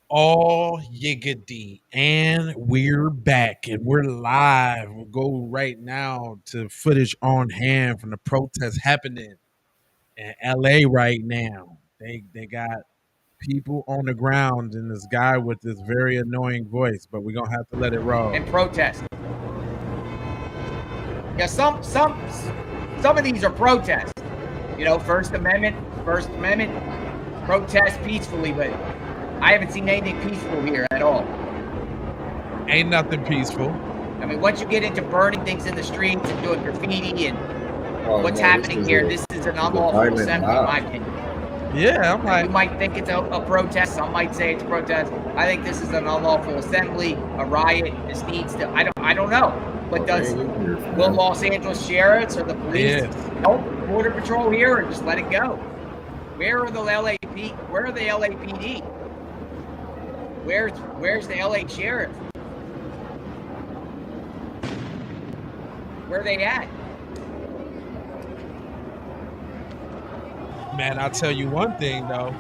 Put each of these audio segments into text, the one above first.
All yiggity, and we're back, and we're live. We'll go right now to footage on hand from the protest happening in LA right now. They got people on the ground and this guy with this very annoying voice, but we're gonna have to let it roll. And protest. Yeah, some of these are protests. First Amendment, protest peacefully, but I haven't seen anything peaceful here at all. Ain't nothing peaceful. I mean, once you get into burning things in the streets and doing graffiti and what's happening here, this is an unlawful assembly, in my opinion. Yeah, I'm like, you might think it's a protest. Some might say it's a protest. I think this is an unlawful assembly, a riot. This needs to. I don't know. But will Los Angeles sheriffs or the police help Border Patrol here, or just let it go? Where are the LAP? Where are the LAPD? Where's the LA sheriff? Where are they at? Man, I'll tell you one thing though.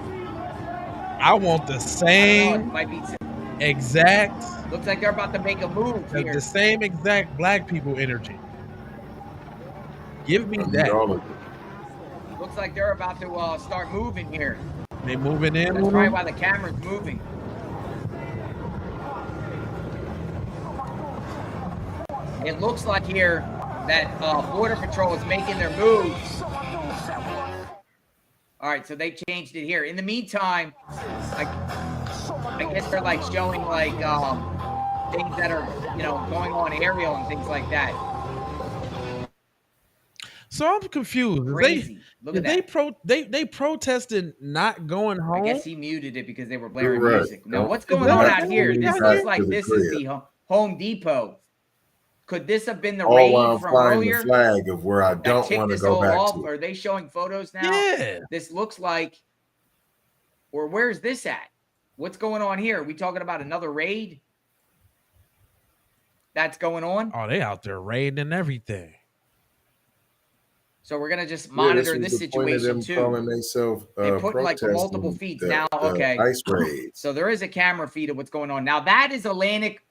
I want the same exact. Looks like they're about to make a move here. The same exact black people energy. Give me that. Looks like they're about to start moving here. They moving in. That's right, why the camera's moving. It looks like here that Border Patrol is making their moves. All right, so they changed it here. In the meantime, I guess they're like showing like things that are going on aerial and things like that. So I'm confused. Crazy. Look at that. They protested not going home. I guess he muted it because they were blaring music. Now what's going on out here? This looks like this is the Home Depot. Could this have been the raid from earlier? The flag of where I don't want to go back to. Are they showing photos now? Yeah. This looks like, or where's this at? What's going on here? Are we talking about another raid that's going on? Oh, they out there raiding and everything. So we're gonna just monitor this situation too. They put like multiple feeds now. Okay. Ice raid. So there is a camera feed of what's going on now. That is Atlantic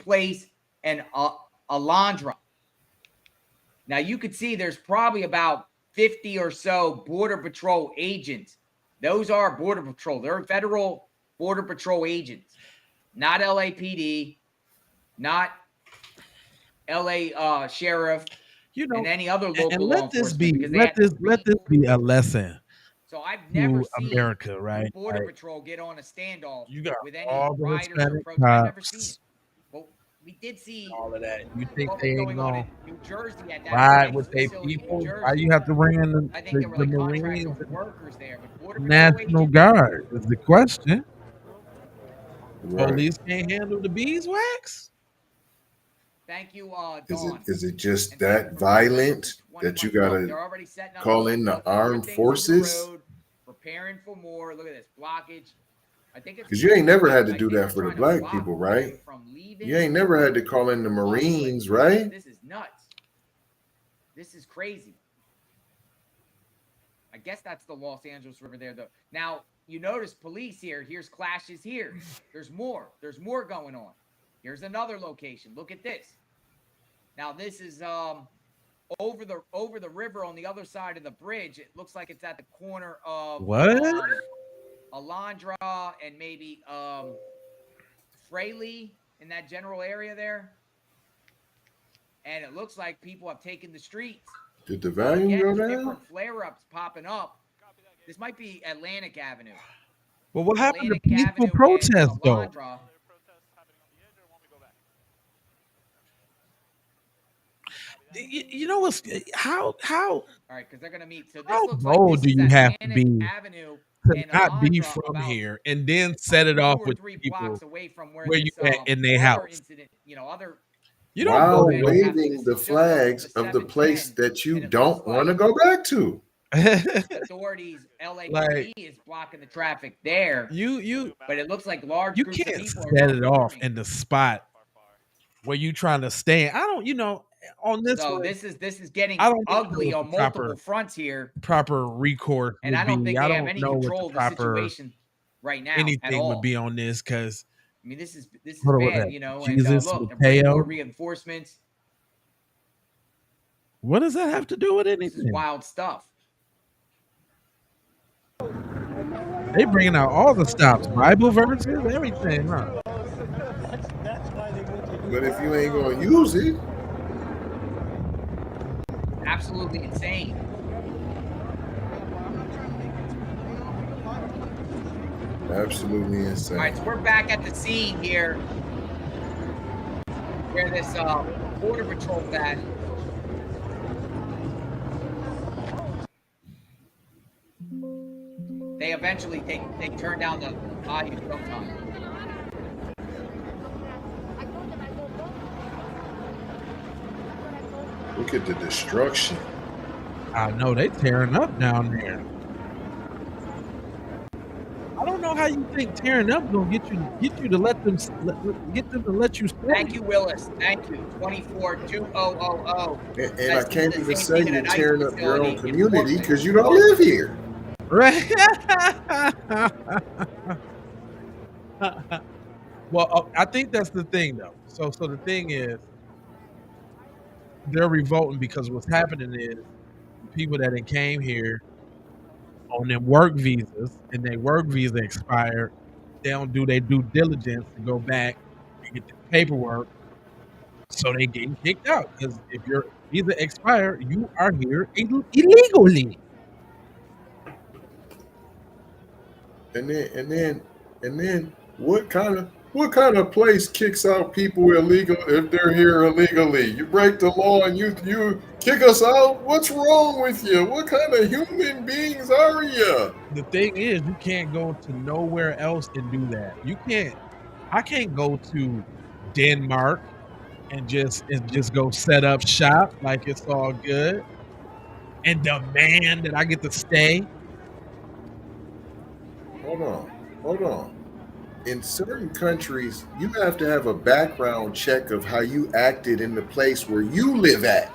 Place and Alondra. Now you could see there's probably about 50 or so Border Patrol agents. Those are Border Patrol. They're federal Border Patrol agents, not LAPD, not LA sheriff, and any other local and law let this enforcement. be let this be a lesson. So I've never seen America, right? Border Patrol get on a standoff with any all the riders or Hispanic protesters. I've never seen cops. it. Well, we did see All of that. You think what they was ain't going on gonna in New Jersey at that ride with their their people? Why you have to bring in I think there were like Marines contractor workers there, but Border National Patrol Guard is the question. Right. Police can't handle the beeswax? Thank you, Dawn. Is it just that violent that you gotta call in the armed forces? Preparing for more. Look at this blockage. I think it's because you ain't never had to do that for the black people, right? You ain't never had to call in the Marines, right? This is nuts. This is crazy. I guess that's the Los Angeles River there, though. Now, you notice police here. Here's clashes here. There's more. There's more going on. Here's another location. Look at this. Now, this is over the river on the other side of the bridge. It looks like it's at the corner of Alondra and maybe Fraley in that general area there. And it looks like people have taken the streets. Did the volume go down? Different flare-ups popping up. This might be Atlantic Avenue. Well, what happened to peaceful protests, though? You know what's how? All right, because they're gonna meet. So this how looks bold like this do you have to be Avenue to not be from here and then set it off with people where you at in their house? You don't while waving the flags of the place that you don't want to go back to. Authorities, LAPD is blocking the traffic there. But it looks like large. You can't set it off in the spot where you trying to stand. I don't, on this. So this is getting ugly on multiple fronts here. Proper recourse, and I don't think they have any control of the situation. right now at anything would all. be on this because I mean, this is what was bad, that? you know. And Jesus look, they're bringing more Mateo. reinforcements. What does that have to do with This is anything? wild stuff. They bringing out all the stops, Bible verses, everything, huh? But if you ain't gonna use it, Absolutely insane. absolutely insane. All right, so we're back at the scene here, where this border patrol's at. They eventually they turn down the volume sometime. Look at the destruction. I know they tearing up down there. I don't know how you think tearing up gonna get you to let them to let you stay. Thank you, Willis. Thank you. 242000. And I can't even say you're tearing up your own community because you don't live here. Right. Well, I think that's the thing, though. So the thing is, they're revolting because what's happening is people that came here on them work visas and their work visa expired, they don't do their due diligence to go back and get the paperwork, so they getting kicked out because if your visa expired, you are here illegally. And then what kind of place kicks out people illegal if they're here illegally? You break the law and you kick us out? What's wrong with you? What kind of human beings are you? The thing is, you can't go to nowhere else and do that. I can't go to Denmark and just go set up shop like it's all good and demand that I get to stay. Hold on. In certain countries, you have to have a background check of how you acted in the place where you live at.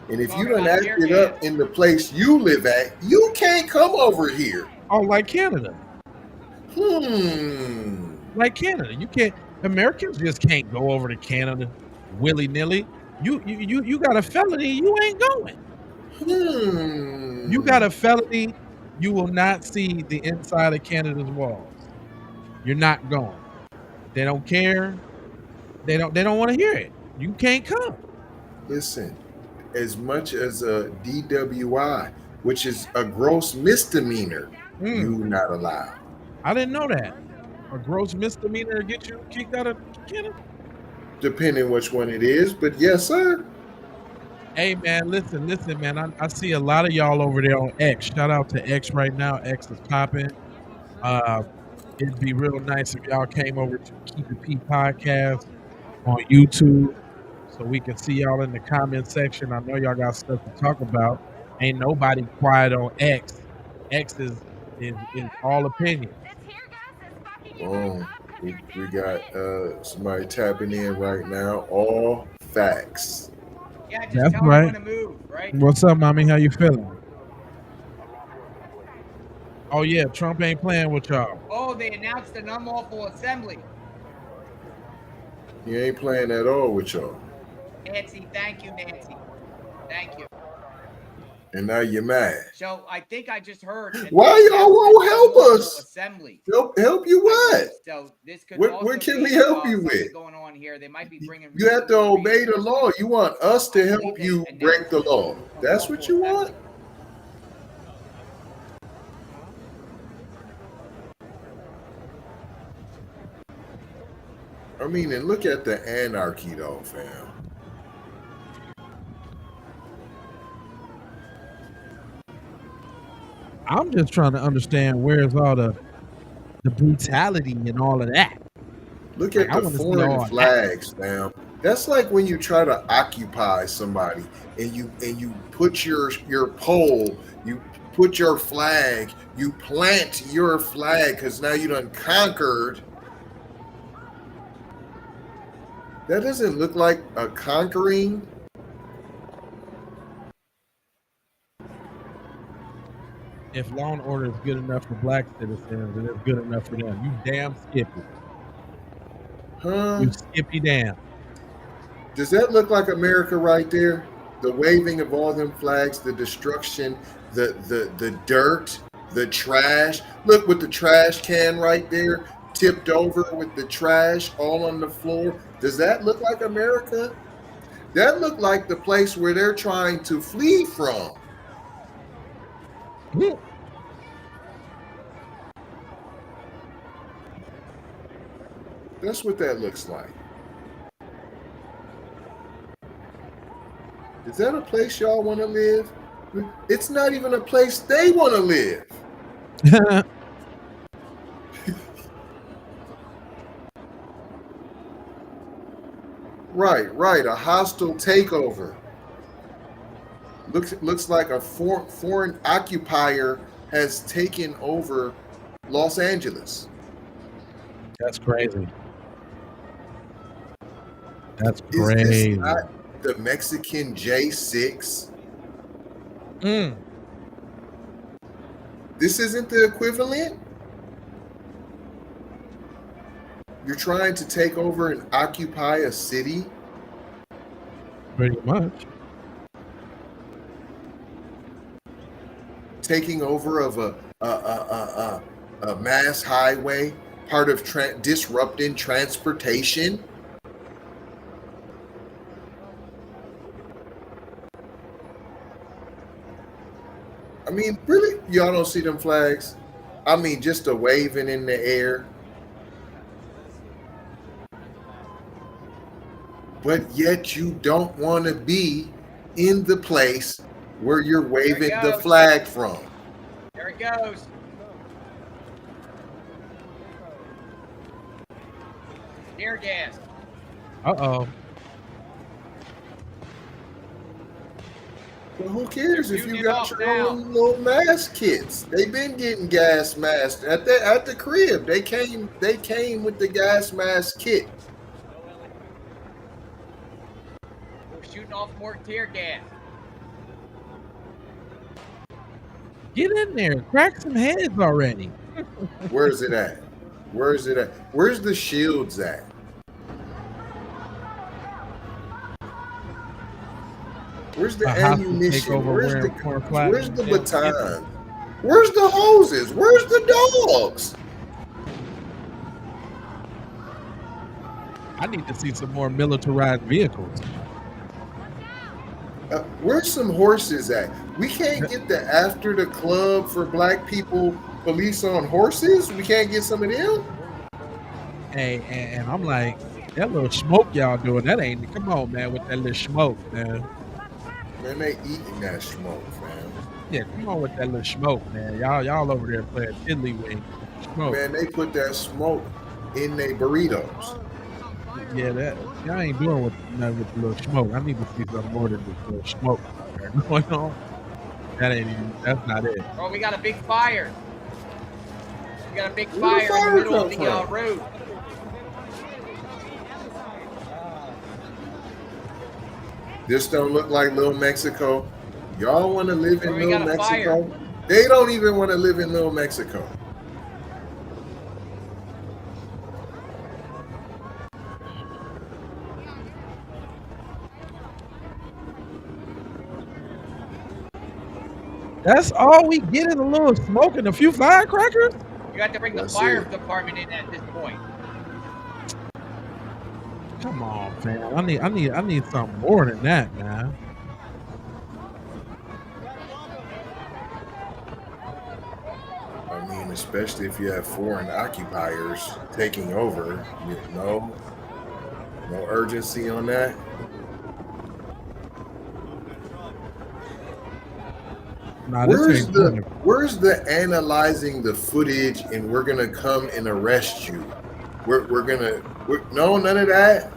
And if you done acted up in the place you live at, you can't come over here. Oh, like Canada. Like Canada. You can't. Americans just can't go over to Canada willy-nilly. You got a felony, you ain't going. You got a felony, you will not see the inside of Canada's walls. You're not going. They don't care. They don't want to hear it. You can't come. Listen, as much as a DWI, which is a gross misdemeanor, you're not allowed. I didn't know that. A gross misdemeanor get you kicked out of Canada? Depending which one it is, but yes, sir. Hey, man, listen, man. I see a lot of y'all over there on X. Shout out to X right now. X is popping. It'd be real nice if y'all came over to Keep It P podcast on YouTube so we can see y'all in the comment section. I know y'all got stuff to talk about. Ain't nobody quiet on X. X is all opinion. Oh, we got somebody tapping in right now. All facts. Yeah, just tell everyone to move, right? What's up, mommy? How you feeling? Oh, yeah, Trump ain't playing with y'all. Oh, they announced an unlawful assembly. He ain't playing at all with y'all. Nancy, thank you, Nancy. Thank you. And now you're mad. So I think I just heard. Why y'all won't help us? Assembly. Help you what? So this could what can we help you with? Going on here, they might be bringing. You have to obey the law. You want us to help you break the law. That's what you want? I mean, and look at the anarchy though, fam. I'm just trying to understand where's all the brutality and all of that. Look at the foreign flags, fam. That's like when you try to occupy somebody and you put your pole, you put your flag, you plant your flag because now you done conquered. That doesn't look like a conquering. If law and order is good enough for black citizens, then it's good enough for them. You damn Skippy. Huh? You Skippy damn. Does that look like America right there? The waving of all them flags, the destruction, the dirt, the trash. Look with the trash can right there, tipped over with the trash all on the floor. Does that look like America? That looked like the place where they're trying to flee from. That's what that looks like. Is that a place y'all want to live? It's not even a place they want to live. Right. A hostile takeover. Looks like a foreign occupier has taken over Los Angeles. That's crazy. That's Is crazy. this not the Mexican J6? This isn't the equivalent? You're trying to take over and occupy a city? Pretty much. Taking over of a mass highway, part of disrupting transportation? I mean, really? Y'all don't see them flags? I mean, just a waving in the air. But yet you don't want to be in the place where you're waving the flag from. There it goes. Tear gas. Uh-oh. Well, who cares if you got your own little mask kits? They've been getting gas masks at the crib. They came with the gas mask kit. We're shooting off more tear gas. Get in there. Crack some heads already. Where's it at? Where's it at? Where's the shields at? Where's the ammunition? Where's the baton? Where's the hoses? Where's the dogs? I need to see some more militarized vehicles. Where's some horses at? We can't get the after the club for black people police on horses? We can't get some of them? Hey, and I'm like, that little smoke y'all doing, that ain't, come on, man, with that little smoke, man. Man, they eating that smoke, man. Yeah, come on with that little smoke, man. Y'all over there playing tiddlywink. Smoke. Man, they put that smoke in their burritos. Yeah, that y'all ain't doing with nothing with the little smoke. I need to see something more than this little smoke going on. That's not it. Oh, we got a big fire. We got a big fire in the middle of the road. This don't look like Little Mexico. Y'all want to live in Little Mexico? They don't even want to live in Little Mexico. That's all we get is a little smoke and a few firecrackers? You have to bring the fire department in at this point. Come on, fam. I need something more than that, man. I mean, especially if you have foreign occupiers taking over, no urgency on that. Nah, where's the analyzing the footage and we're gonna come and arrest you? No, none of that.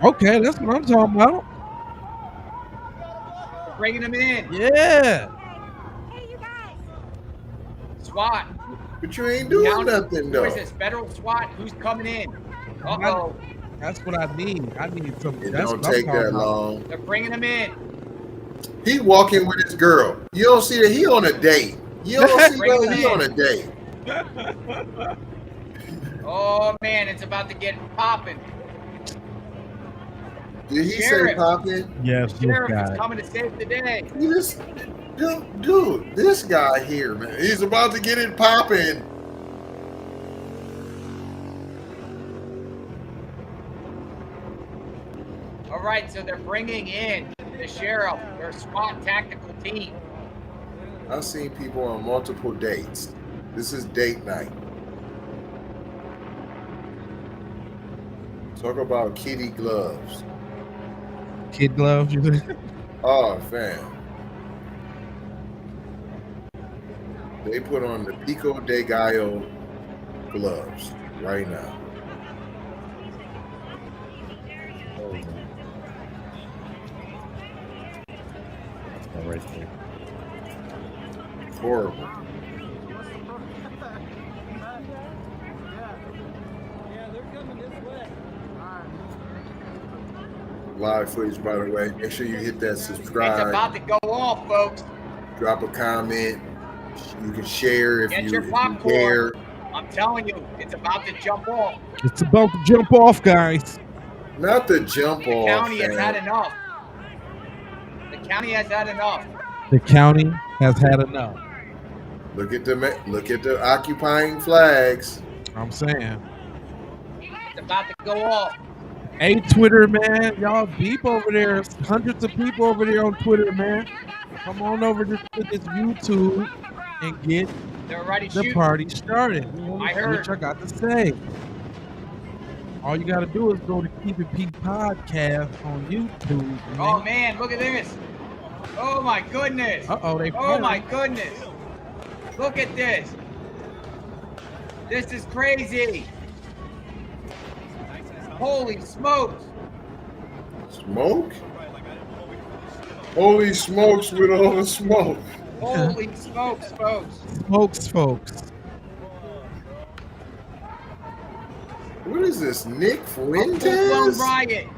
Okay, that's what I'm talking about. Bringing them in. Yeah. Hey, you guys. SWAT. But you ain't doing nothing though. What is this? Federal SWAT? Who's coming in? Uh-oh. That's what I need. I need some. It That's don't what I'm take talking that about. long. They're bringing him in. He walking with his girl. You don't see that he on a date. You don't see Bring him that he in. on a date. Oh man, it's about to get popping. Did he say Sheriff. popping? Yes, The this sheriff guy. is coming to save the day. This dude, this guy here, man. He's about to get it popping. All right, so they're bringing in the sheriff, their SWAT tactical team. I've seen people on multiple dates. This is date night. Talk about kitty gloves. Kid gloves. You think? Oh, fam. They put on the Pico de Gallo gloves right now. Oh, right there. Horrible. Live footage, by the way. Make sure you hit that It's subscribe. about to go off, folks. Drop a comment. You can share if Get you your popcorn. dare. I'm telling you, it's about to jump off. It's about to jump off, guys. Not the jump The off. county has had fam. enough. The county has had enough. The county has had enough. Look at the occupying flags. I'm saying. It's about to go off. Hey, Twitter, man. Y'all deep over there. There's hundreds of people over there on Twitter, man. Come on over to this YouTube and get They're already the shooting. party started. You know, I see heard. what I got to say. All you got to do is go to Keep It Pete Podcast on YouTube. Man. Oh man, look at this. Oh my goodness. Uh-oh, they Oh my goodness. Look at this. This is crazy. Holy smokes. Smoke? Holy smokes with all the smoke. Holy smokes, folks. Smokes, folks. What is this, Nick Full-blown Fuentes? riot.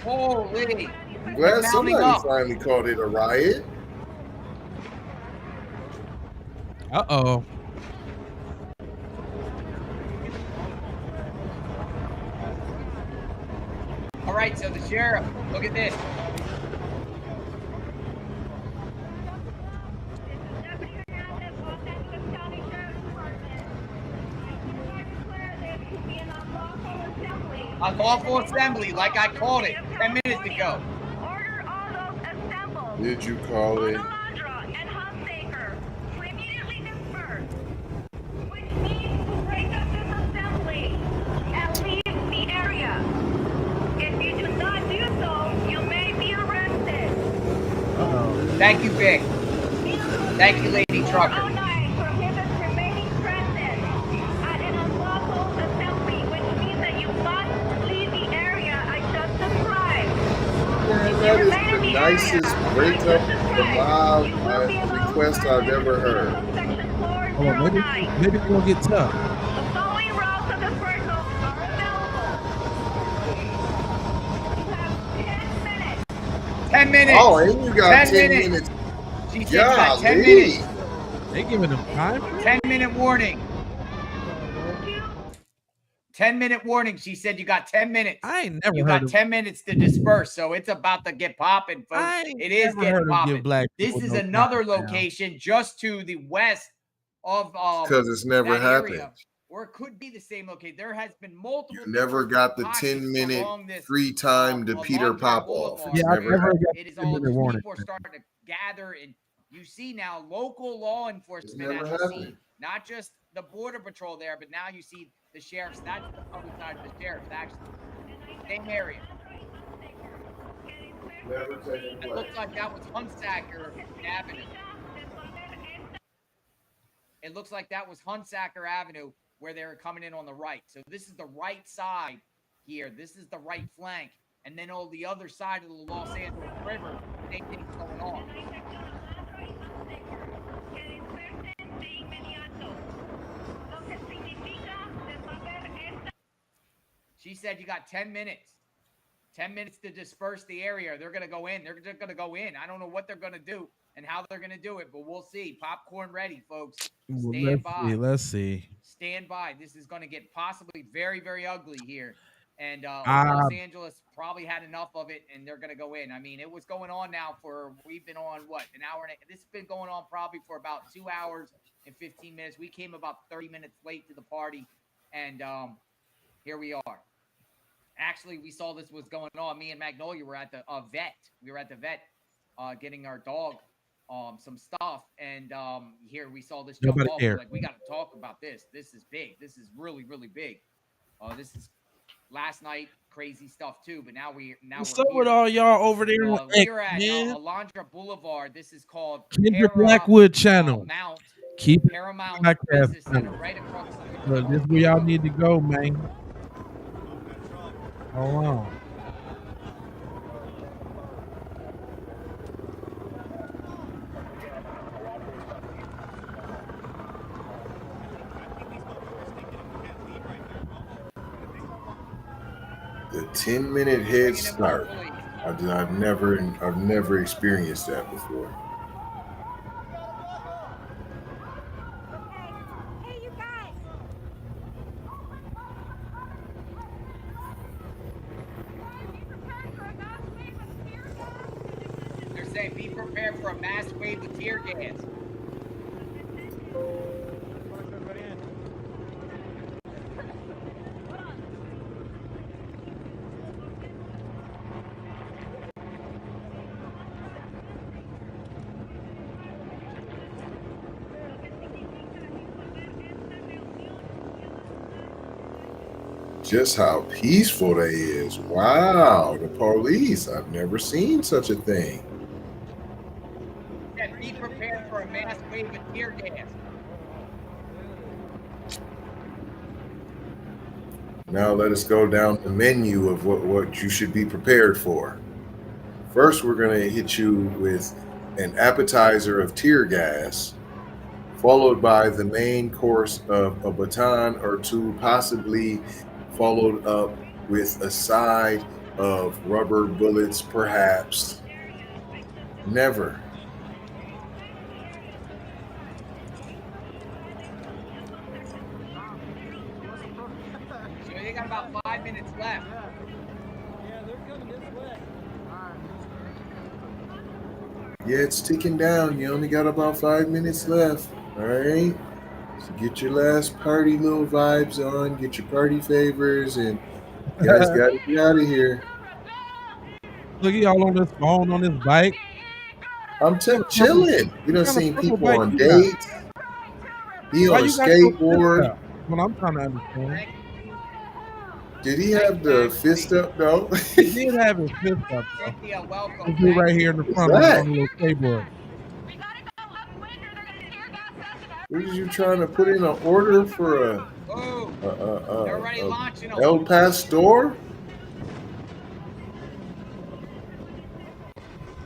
Holy. I'm glad They're somebody mounting up. finally called it a riot. Uh-oh. All right, so the sheriff, look at this. Unlawful assembly, like I called it 10 minutes ago. Order all those assembled. Did you call it? Alondra and Hunsaker to immediately disperse, which means to break up this assembly and leave the area. If you do not do so, you may be arrested. Uh-oh. Thank you, Vic. Thank you, Lady Trucker. 409 prohibits remaining present at an unlawful assembly, which means that you must leave the area I just described. Man, that is the nicest breakup the mob request I've ever heard. Hold on, maybe it's gonna get tough. The following routes of dispersal are available. You have 10 minutes. 10 minutes. Oh, and you got 10 10 minutes. She said you got 10 Golly. minutes. They giving them time? 10-minute warning. 10-minute warning. She said you got 10 minutes. I ain't never You heard got of 10 minutes to disperse, so it's about to get popping, folks. I ain't It is never heard getting of popping. give black This people is no another time now. location just to the west of Because it's never that happened. area, or it could be the same location. There has been multiple. You never got the pockets 10-minute along this, free time to Peter Alondra Popoff. Boulevard. It's Yeah, I've never never happened. got It is 10 all minute these warning. people are starting to gather, and you see now local law enforcement never at the scene, happened. not just the border patrol there, but now you see the sheriffs. That's the other side of the sheriffs, actually. Same area. Never taken It place. looks like that was Hunsaker Avenue. It looks like that was Hunsaker Avenue where they were coming in on the right. So this is the right side here. This is the right flank. And then on the other side of the Los Angeles River, same thing's going on. She said you got 10 minutes. 10 minutes to disperse the area. They're going to go in. They're just going to go in. I don't know what they're going to do and how they're going to do it, but we'll see. Popcorn ready, folks. Well, Stand by. Let's see. Stand by. This is going to get possibly very, very ugly here. And Ah, Los Angeles probably had enough of it, and they're going to go in. I mean, it was going on now for, we've been on, what, an hour and a, this has been going on probably for about 2 hours and 15 minutes. We came about 30 minutes late to the party, and here we are. Actually, we saw this was going on. Me and Magnolia were at the vet. We were at the vet getting our dog some stuff, and here we saw this jump nobody off. cares. We're like, we got to talk about this. This is big. This is really, really big. This is last night crazy stuff too, but now What's we're up with here. all y'all over there on X, We're at man? Alondra Boulevard. This is called Kendrick Blackwood channel. Mount Keep it Paramount podcast Business Center, channel. right across the Look, this is where y'all need to go, man. Hold on. The 10-minute head start. I've never experienced that before. Hey, you guys. They're saying be prepared for a mass wave of tear gas. Just how peaceful they is. Wow, the police. I've never seen such a thing. Yeah, be prepared for a mass wave of tear gas. Now let us go down the menu of what you should be prepared for. First, we're going to hit you with an appetizer of tear gas, followed by the main course of a baton or two, possibly followed up with a side of rubber bullets, perhaps. Never. So they got about 5 minutes left. Yeah, it's ticking down. You only got about 5 minutes left. All right. So get your last party little vibes on, get your party favors, and you guys got to get out of here. Look at y'all on this phone, on this bike. I'm chilling. We done kind of seen purple people bike on you got? dates. He Why on a you got your fist skateboard. up? What I'm trying to understand. Did he have the fist up though? He did have his fist up, though. Cynthia, welcome. This dude right here in the front on that? the little skateboard. We gotta go upwind or they're gonna tear gas us. What is you trying to put in an order for Oh, they're already a launching them. El Pastor?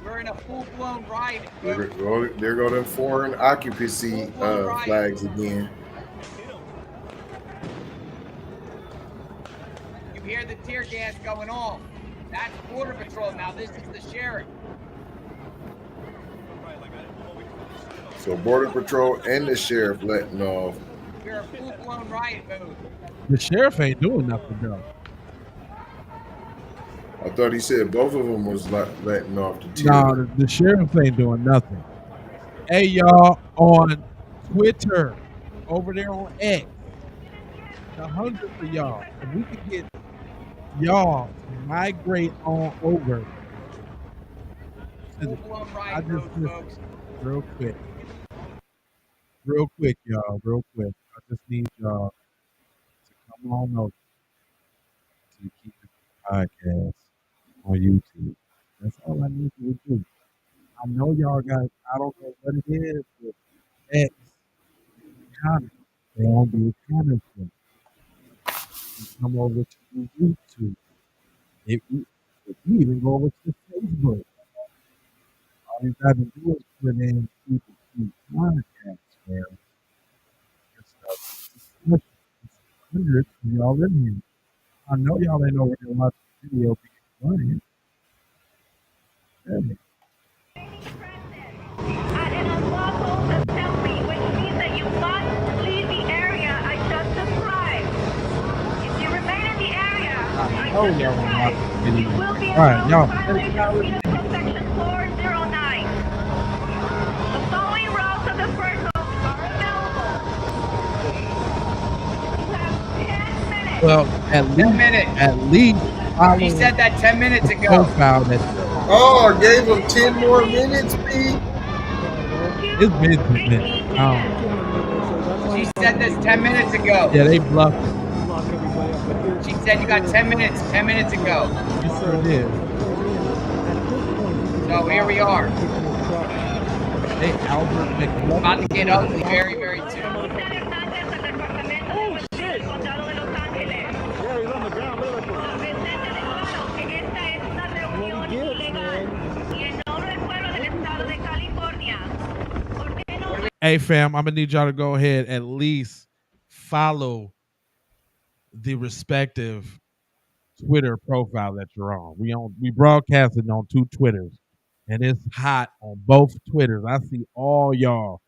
We're in a full-blown riot. There go them foreign occupancy flags again. You hear the tear gas going off. That's Border Patrol. Now this is the sheriff. So Border Patrol and the sheriff letting off. We're a full-blown riot mode. The sheriff ain't doing nothing, though. I thought he said both of them was letting off the tear. No, the sheriff ain't doing nothing. Hey, y'all, on Twitter, over there on X, the hundreds of y'all, if we could get y'all to migrate on over to the, Full-blown I riot just mode, folks. real quick. Real quick, y'all, real quick. I just need y'all to come on over to keep the podcast on YouTube. That's all I need you to do. I know y'all got, I don't know what it is, but X, comments. They don't do comments. You come over to YouTube. If you even go over to Facebook, all you got to do is put in people keep podcasts, man. It's hundreds of y'all in here. I know y'all ain't over there watching the video being funny. At an unlawful assembly, which means that you must leave the area I just described. If you remain in the area I Oh, just y'all ain't described, watching the you video. will be All right, in y'all. violation of Penal Code Section 409. The following routes of dispersal are available. You have 10 minutes. Well, 10 minutes. at least follow He said that 10 minutes the ago. profile that Oh, I gave him 10 more minutes, B. it's been 10 minutes. She said this 10 minutes ago. Yeah, they bluffing. She said you got 10 minutes 10 minutes ago. You sure did. So here we are. They Albert McBluff. About to get ugly very, very soon. Oh, shit. He's on the ground. Hey, fam, I'm gonna need y'all to go ahead at least follow the respective Twitter profile that you're on. We broadcasting on 2 Twitters, and it's hot on both Twitters. I see all y'all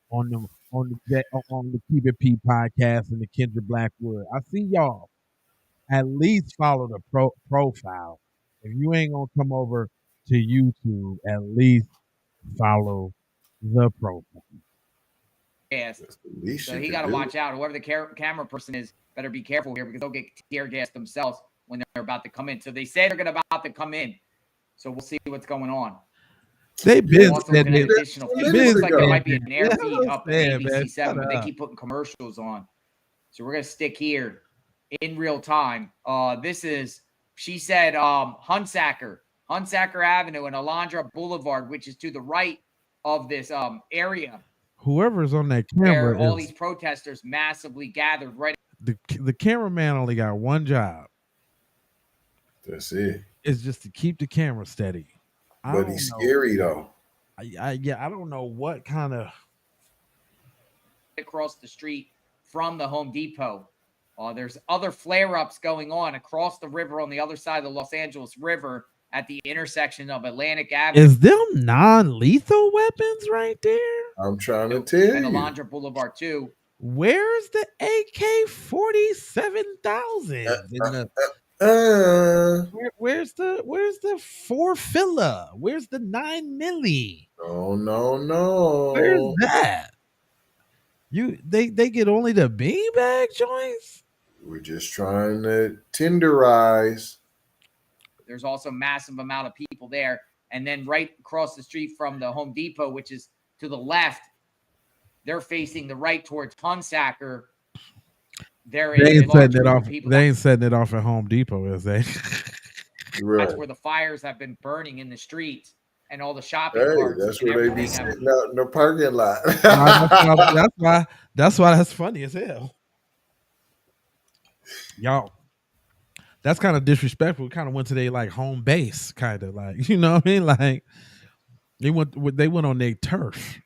on the Keep It P podcast and the Kendra Blackwood. I see y'all. At least follow the profile. If you ain't gonna come over to YouTube, at least follow the profile. Yes. That's the least So you he can got to do. watch out. Whoever the camera person is, better be careful here because they'll get tear gassed themselves when they're about to come in. So they say they're about to come in. So we'll see what's going on. They been Also said looking at they- additional They feed. been Looks like there ago. might be an air Yeah, feed up at man, ABC7, but shut they up. keep putting commercials on. So we're gonna stick here in real time. This is, she said, Hunsacker Avenue and Alondra Boulevard, which is to the right of this area whoever's on that where camera all is these protesters massively gathered right. the cameraman only got one job. That's it. It's just to keep the camera steady. I But don't he's know. scary though. I don't know what kind of across the street from the Home Depot. There's other flare-ups going on across the river on the other side of the Los Angeles River at the intersection of Atlantic Avenue is them non-lethal weapons right there? I'm trying to tell and you. Alondra Boulevard too. Where's the AK-47,000? Where's the 4 filler? Where's the 9 milli? Oh no. Where's that? They get only the beanbag joints? We're just trying to tenderize. There's also a massive amount of people there. And then right across the street from the Home Depot, which is to the left, they're facing the right towards Hunsacker. They ain't setting it off. They ain't setting it off at Home Depot, is they? Right. That's where the fires have been burning in the streets and all the shopping Hey, carts. that's and where they be everything have- sitting out in the parking lot. That's why that's funny as hell. Y'all, that's kind of disrespectful. Kind of went to their like home base, kind of like, you know what I mean? Like they went on their turf.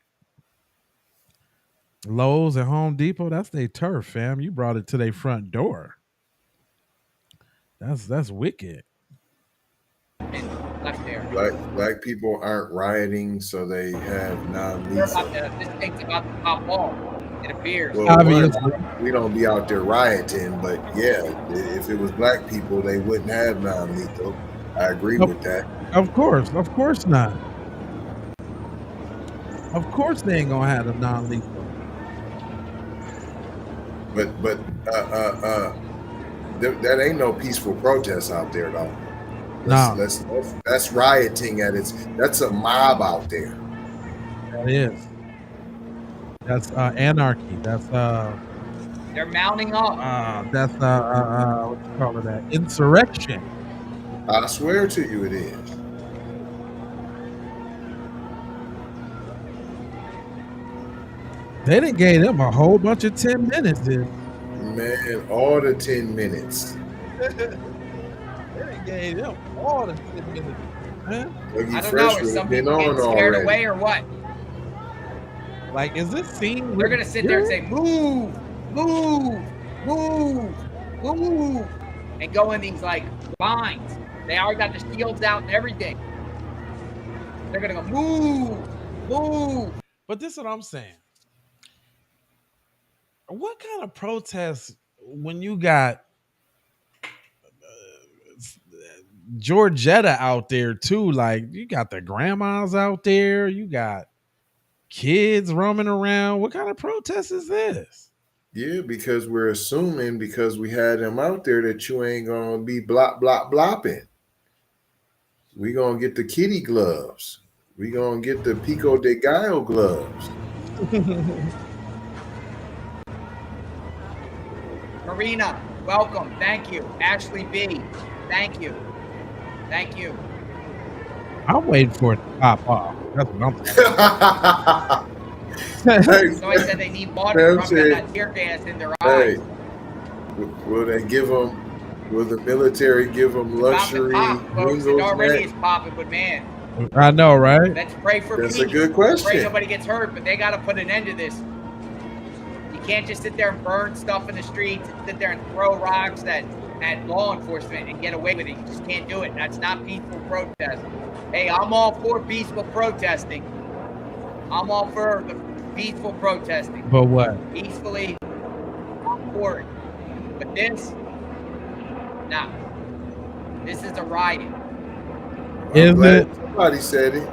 Lowe's and Home Depot, that's their turf, fam. You brought it to their front door. That's wicked. left there. Black people aren't rioting, so they have non-lethal. This thing's about to pop off. It appears. Well, Obviously. we don't be out there rioting, but yeah, if it was black people, they wouldn't have non-lethal. I agree with that. Of course not. Of course they ain't gonna have a non-lethal. But that ain't no peaceful protest out there, though. That's rioting at its. That's a mob out there. That is. That's anarchy. That's They're mounting up. that's what you call it? That insurrection. I swear to you, it is. They done gave them a whole bunch of 10 minutes, dude. Man, all the 10 minutes. They done gave them all the 10 minutes, man. Dougie I don't Fresh know. Is would have some been people on getting scared already. away or what? Like, is this scene? They're gonna sit there and say, "Move, move, move, move." and go in these like lines. They already got the shields out and everything. They're gonna go move. But this is what I'm saying. What kind of protest when you got Georgetta out there too? Like you got the grandmas out there, you got kids roaming around. What kind of protest is this? Yeah, because we're assuming because we had them out there that you ain't gonna be blopping. We gonna get the kitty gloves. We gonna get the Pico de Gallo gloves. Marina, welcome. Thank you. Ashley B, thank you. Thank you. I'm waiting for it to pop off. That's what I'm saying. Somebody said they need water to rub that tear gas in their eyes. Will they give them? Will the military give them luxury? Folks, it already is popping, but man, I know, right? let's pray for That's peace. a good question. Pray nobody gets hurt, but they got to put an end to this. You can't just sit there and burn stuff in the streets and sit there and throw rocks at law enforcement and get away with it. You just can't do it. That's not peaceful protest. Hey, I'm all for peaceful protesting. I'm all for the peaceful protesting. But what? Peacefully, I'm for it. But this, nah. This is a riot. Is it? Somebody said it.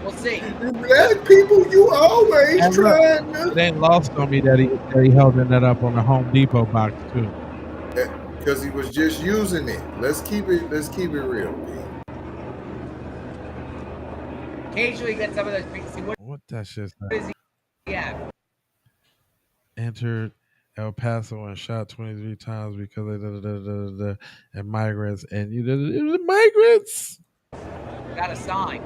We'll see. Black people, you always trying to. It ain't lost on me that he held that up on the Home Depot box too. Because he was just using it. Let's keep it real. Occasionally get some of those things. What that shit? Yeah. Entered El Paso and shot 23 times because of and migrants and it was migrants. Got a sign.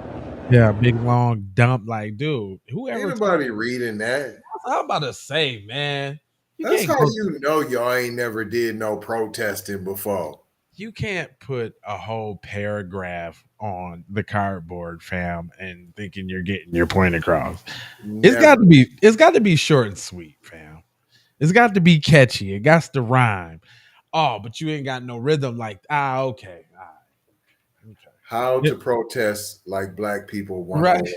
Yeah, big long dump. Like, dude, whoever. Ain't nobody reading that. I'm about to say, man. That's how you know y'all ain't never did no protesting before. You can't put a whole paragraph on the cardboard, fam, and thinking you're getting your point across. Never. It's got to be short and sweet, fam. It's got to be catchy. It got to rhyme. Oh, but you ain't got no rhythm. Like, okay, all right. Okay. How to protest like black people want. Right.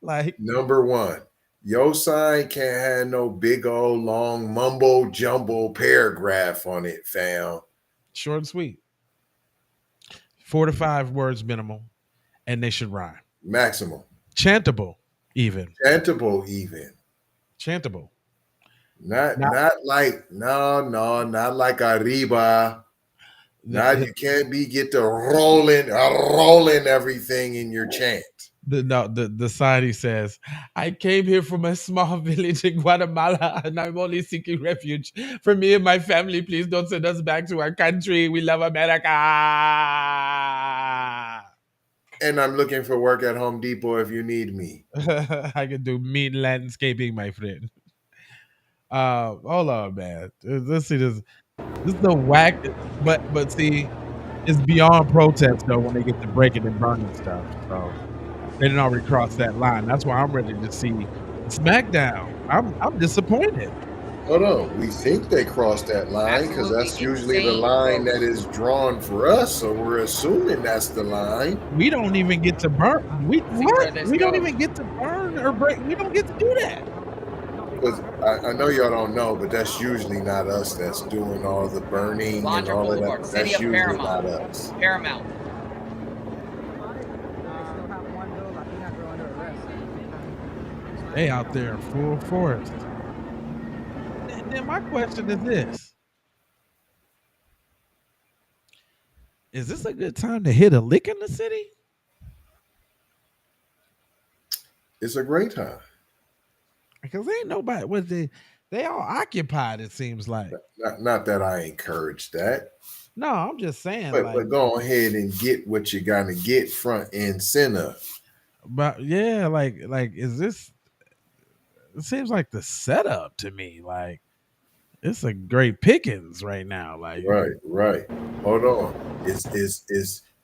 Like, number one, your sign can't have no big old long mumbo jumbo paragraph on it, fam. Short and sweet. 4 to 5 words minimum, and they should rhyme. Maximum. Chantable, even. Chantable. Not like not like arriba. Now you can't get to rolling everything in your chant. The sign says, I came here from a small village in Guatemala and I'm only seeking refuge. For me and my family, please don't send us back to our country. We love America. And I'm looking for work at Home Depot if you need me. I can do mean landscaping, my friend. Hold on, man. Let's see this. This is the whack, but see, it's beyond protest though when they get to breaking and burning stuff. So they didn't already cross that line. That's why I'm ready to see SmackDown. I'm disappointed. Hold on, we think they crossed that line because that's usually the line that is drawn for us. So we're assuming that's the line. We don't even get to burn. We don't even get to burn or break. We don't get to do that. Because I know y'all don't know, but that's usually not us that's doing all the burning and all of that. That's usually not us. Paramount. They out there in full force. Then my question is this. Is this a good time to hit a lick in the city? It's a great time. Because ain't nobody, they all occupied, it seems like. Not that I encourage that. No, I'm just saying. But go ahead and get what you got to get front and center. But yeah, like is this, it seems like the setup to me, like it's a great pickings right now. Like right. Hold on. Is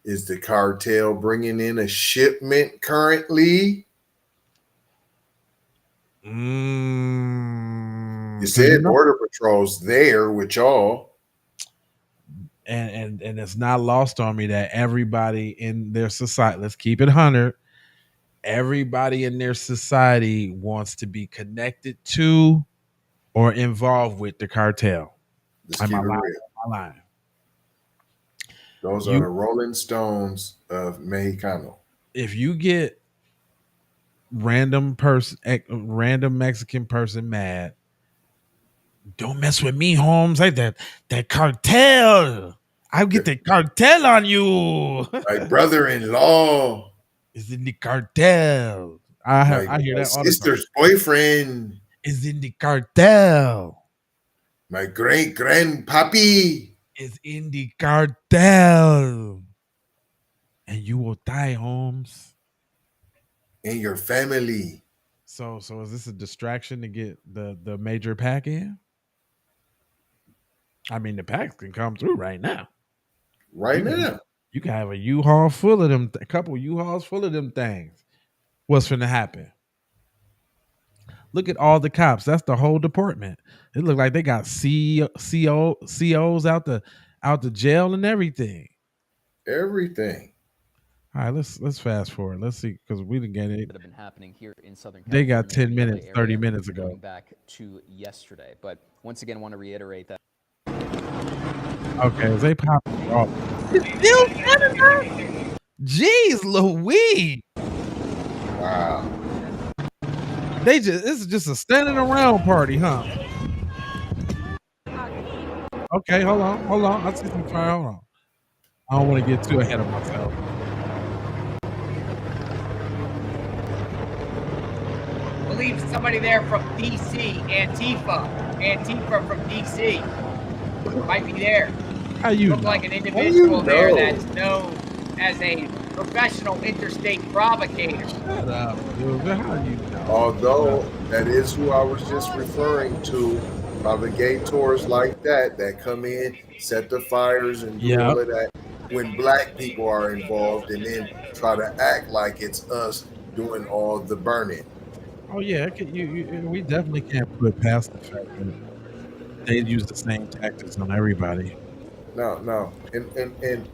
the cartel bringing in a shipment currently? You said Border Patrol's there with y'all. And it's not lost on me that everybody in their society, let's keep it 100, everybody in their society wants to be connected to or involved with the cartel. Let's keep it real. I'm lying. Those are the Rolling Stones of Mexicano. If you get random Mexican person mad, don't mess with me, Holmes. Like that cartel. I'll get the cartel on you. My brother-in-law is in the cartel. I hear that all the time. Sister's boyfriend is in the cartel. My great-grandpappy is in the cartel. And you will die, Holmes. And your family. So is this a distraction to get the major pack in? I mean, the packs can come through right now. You can have a U-Haul full of them, a couple U-Hauls full of them things. What's finna happen? Look at all the cops. That's the whole department. It look like they got COs out the jail and everything. Everything. All right, let's fast forward. Let's see, because we didn't get it. That have been happening here in Southern California. They got 10 LA minutes, 30 minutes ago. Going back to yesterday, but once again, want to reiterate that. Okay, they pop off. Jeez Louise. Wow. This is just a standing around party, huh? Okay, hold on. I see some fire. Hold on. I don't want to get too ahead of myself. I believe somebody there from DC, Antifa from DC, might be there. How you look know? Like an individual there that's known as a professional interstate provocator. Shut up, dude. How you know? Although that is who I was just referring to, provogators like that come in, set the fires and do all of that when black people are involved, and then try to act like it's us doing all the burning. Oh yeah, we definitely can't put past the fact that they use the same tactics on everybody. No, and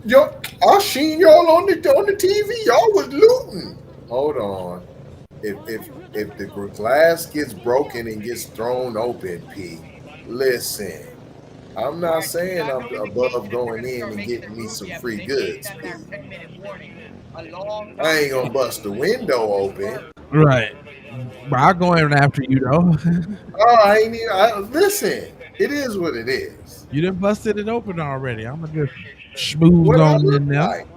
yo, I seen y'all on the TV. Y'all was looting. Hold on. If the glass gets broken and gets thrown open, P, listen. I'm not saying I'm above going in and getting me some free goods, P. I ain't gonna bust the window open. Right. But I'll go in after you though. Listen. It is what it is. You done busted it open already. I'm gonna just smooth on in there. Like.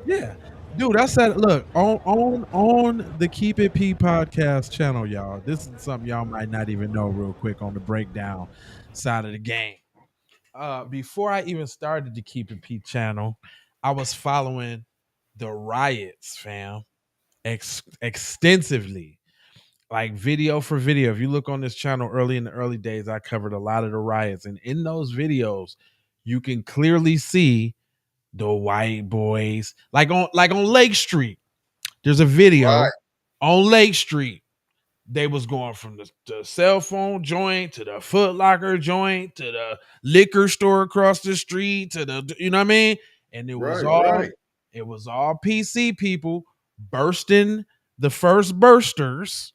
Yeah. Dude, I said, look, on the Keep It P podcast channel, y'all. This is something y'all might not even know real quick on the breakdown side of the game. Before I even started the Keep It P channel, I was following the riots, fam, extensively. Like video for video. If you look on this channel in the early days, I covered a lot of the riots. And in those videos, you can clearly see the white boys. Like on Lake Street. There's a video on Lake Street. They was going from the cell phone joint to the Foot Locker joint to the liquor store across the street to the, you know what I mean? And it was it was all PC people bursting the first bursters.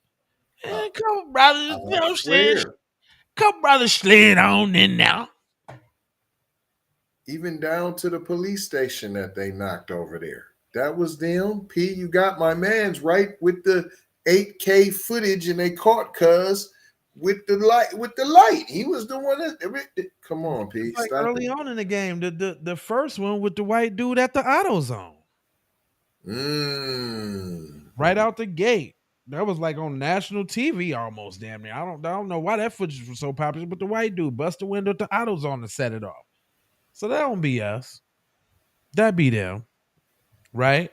Come brothers, come brothers, slid on in now. Even down to the police station that they knocked over there. That was them. P, you got my man's right with the 8K footage, and they caught Cuz with the light. He was the one that. Come on, P. Like early on in the game, the first one with the white dude at the AutoZone. Right out the gate. That was like on national TV almost, damn near. I don't know why that footage was so popular, but the white dude bust the window to AutoZone to set it off. So that don't be us. That be them. Right?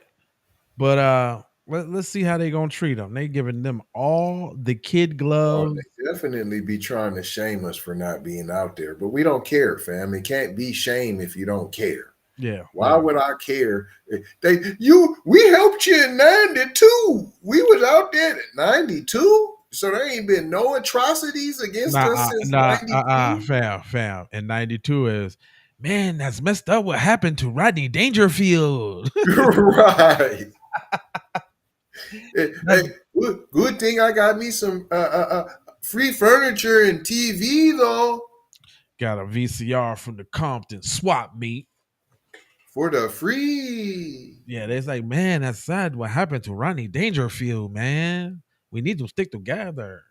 But let's see how they gonna treat them. They giving them all the kid gloves. They definitely be trying to shame us for not being out there, but we don't care, fam. It can't be shame if you don't care. Yeah. Why would I care? We helped you in 92. We was out there at 92. So there ain't been no atrocities against us since '92. fam. And 92 is, man, that's messed up. What happened to Rodney Dangerfield? Right. Hey, good thing I got me some free furniture and TV though. Got a VCR from the Compton swap meet. For the free. Yeah, they're like, man, that's sad. What happened to Rodney Dangerfield, man? We need to stick together.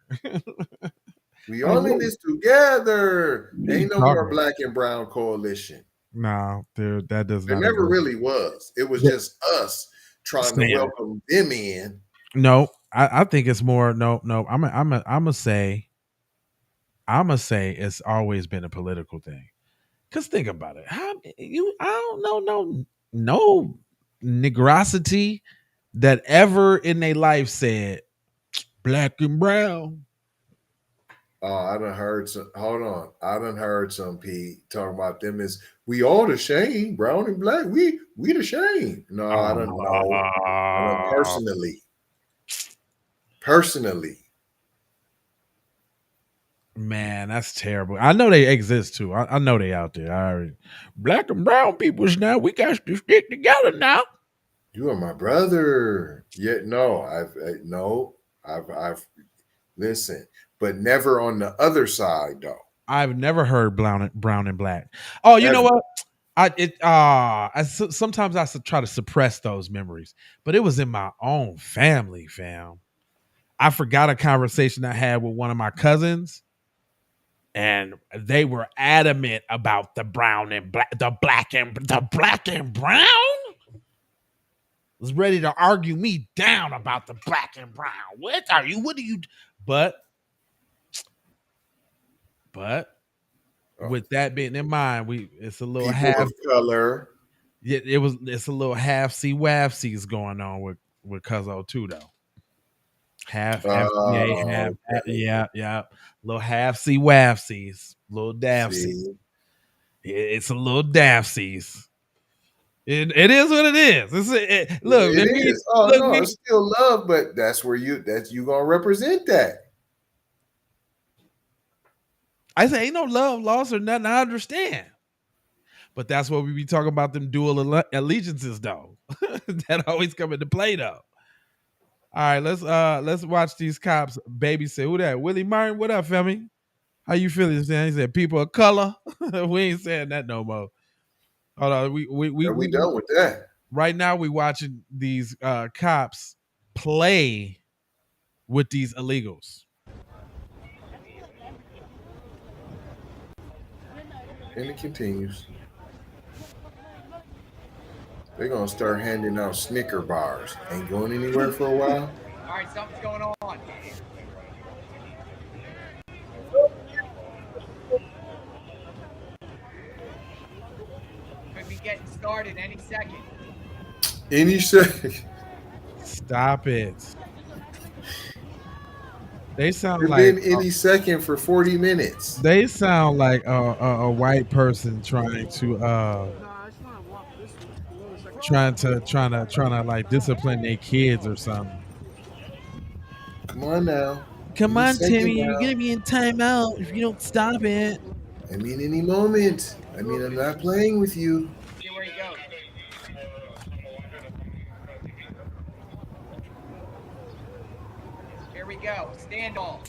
We all in this together. What are you Ain't no talking more about? black and brown coalition. No, dude, that does There not never exist. really was. It was Yeah. just us trying to Sam. welcome them in. No, I think it's more. No. I'm gonna say it's always been a political thing. Cause think about it. I don't know no negrosity that ever in their life said black and brown. Oh, I done heard some. Hold on, I done heard some Pete talking about them as we all the same, brown and black. We the same. No, I don't know. I don't personally. Man, that's terrible. I know they exist too. I know they out there. Black and brown peoples now. We got to stick together now. You are my brother. Yet no, I've listen, but never on the other side though. I've never heard brown and black. Oh, you know Ever. what? Sometimes I try to suppress those memories, but it was in my own family, fam. I forgot a conversation I had with one of my cousins, and they were adamant about the brown and black, the black and brown. Was ready to argue me down about the black and brown. What are you? But with that being in mind, it's a little People half of color. it's a little half C wafsies going on with Cuzzo too though. Half FBA, half Okay. yeah. Little half C wafsies, little daffsies. See? It's a little daffsies. It is what it is. Look, It me, is. Oh look, no, me, it's still love, but that's you gonna represent that. I say ain't no love lost or nothing. I understand. But that's what we be talking about them dual allegiances though. That always come into play though. All right, let's watch these cops babysit. Who that? Willie Martin, what up, Femi? How you feeling, Sam? He said people of color. We ain't saying that no more. Hold on, We done with that. right now we watching these cops play with these illegals. And it continues. They're gonna start handing out Snicker bars. Ain't going anywhere for a while. All right, something's going on. Could be getting started any second. Any second. Stop it. They sound It's like been any second for 40 minutes. they sound like a white person trying to like discipline their kids or something. Come on now. Come Any on, second Timmy, you're now. gonna be in timeout if you don't stop it. I mean, any moment. I mean, I'm not playing with you. See where he goes. Here we go. Standoff.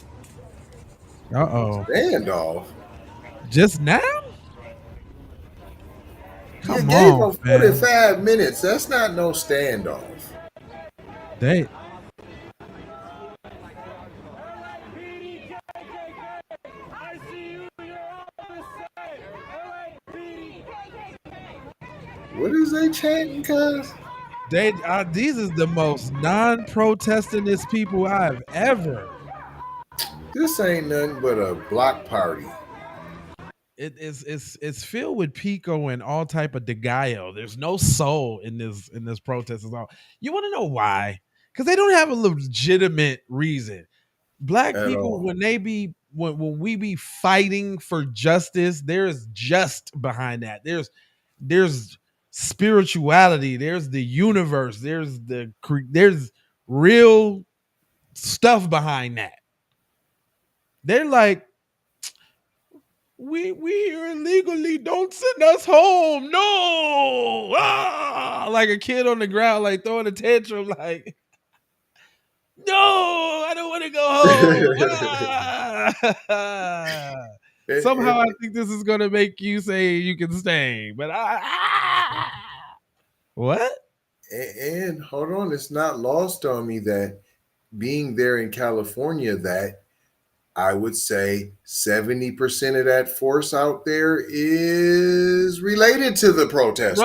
Uh-oh. Standoff. Just now? You Come gave on, them man. 45 minutes. That's not no standoff. They What is they chanting, cuz? these is the most non-protestingest people I've ever. This ain't nothing but a block party. It's filled with pico and all type of degallo. There's no soul in this protest at all. You want to know why? Because they don't have a legitimate reason. Black At people, all. when we be fighting for justice, there's just behind that. There's spirituality. There's the universe. There's real stuff behind that. They're like, we here illegally. Don't send us home. No, like a kid on the ground, like throwing a tantrum, like, no, I don't want to go home. Somehow I and, think this is gonna make you say you can stay, but what? and hold on, it's not lost on me that being there in California, that I would say 70% of that force out there is related to the protesters.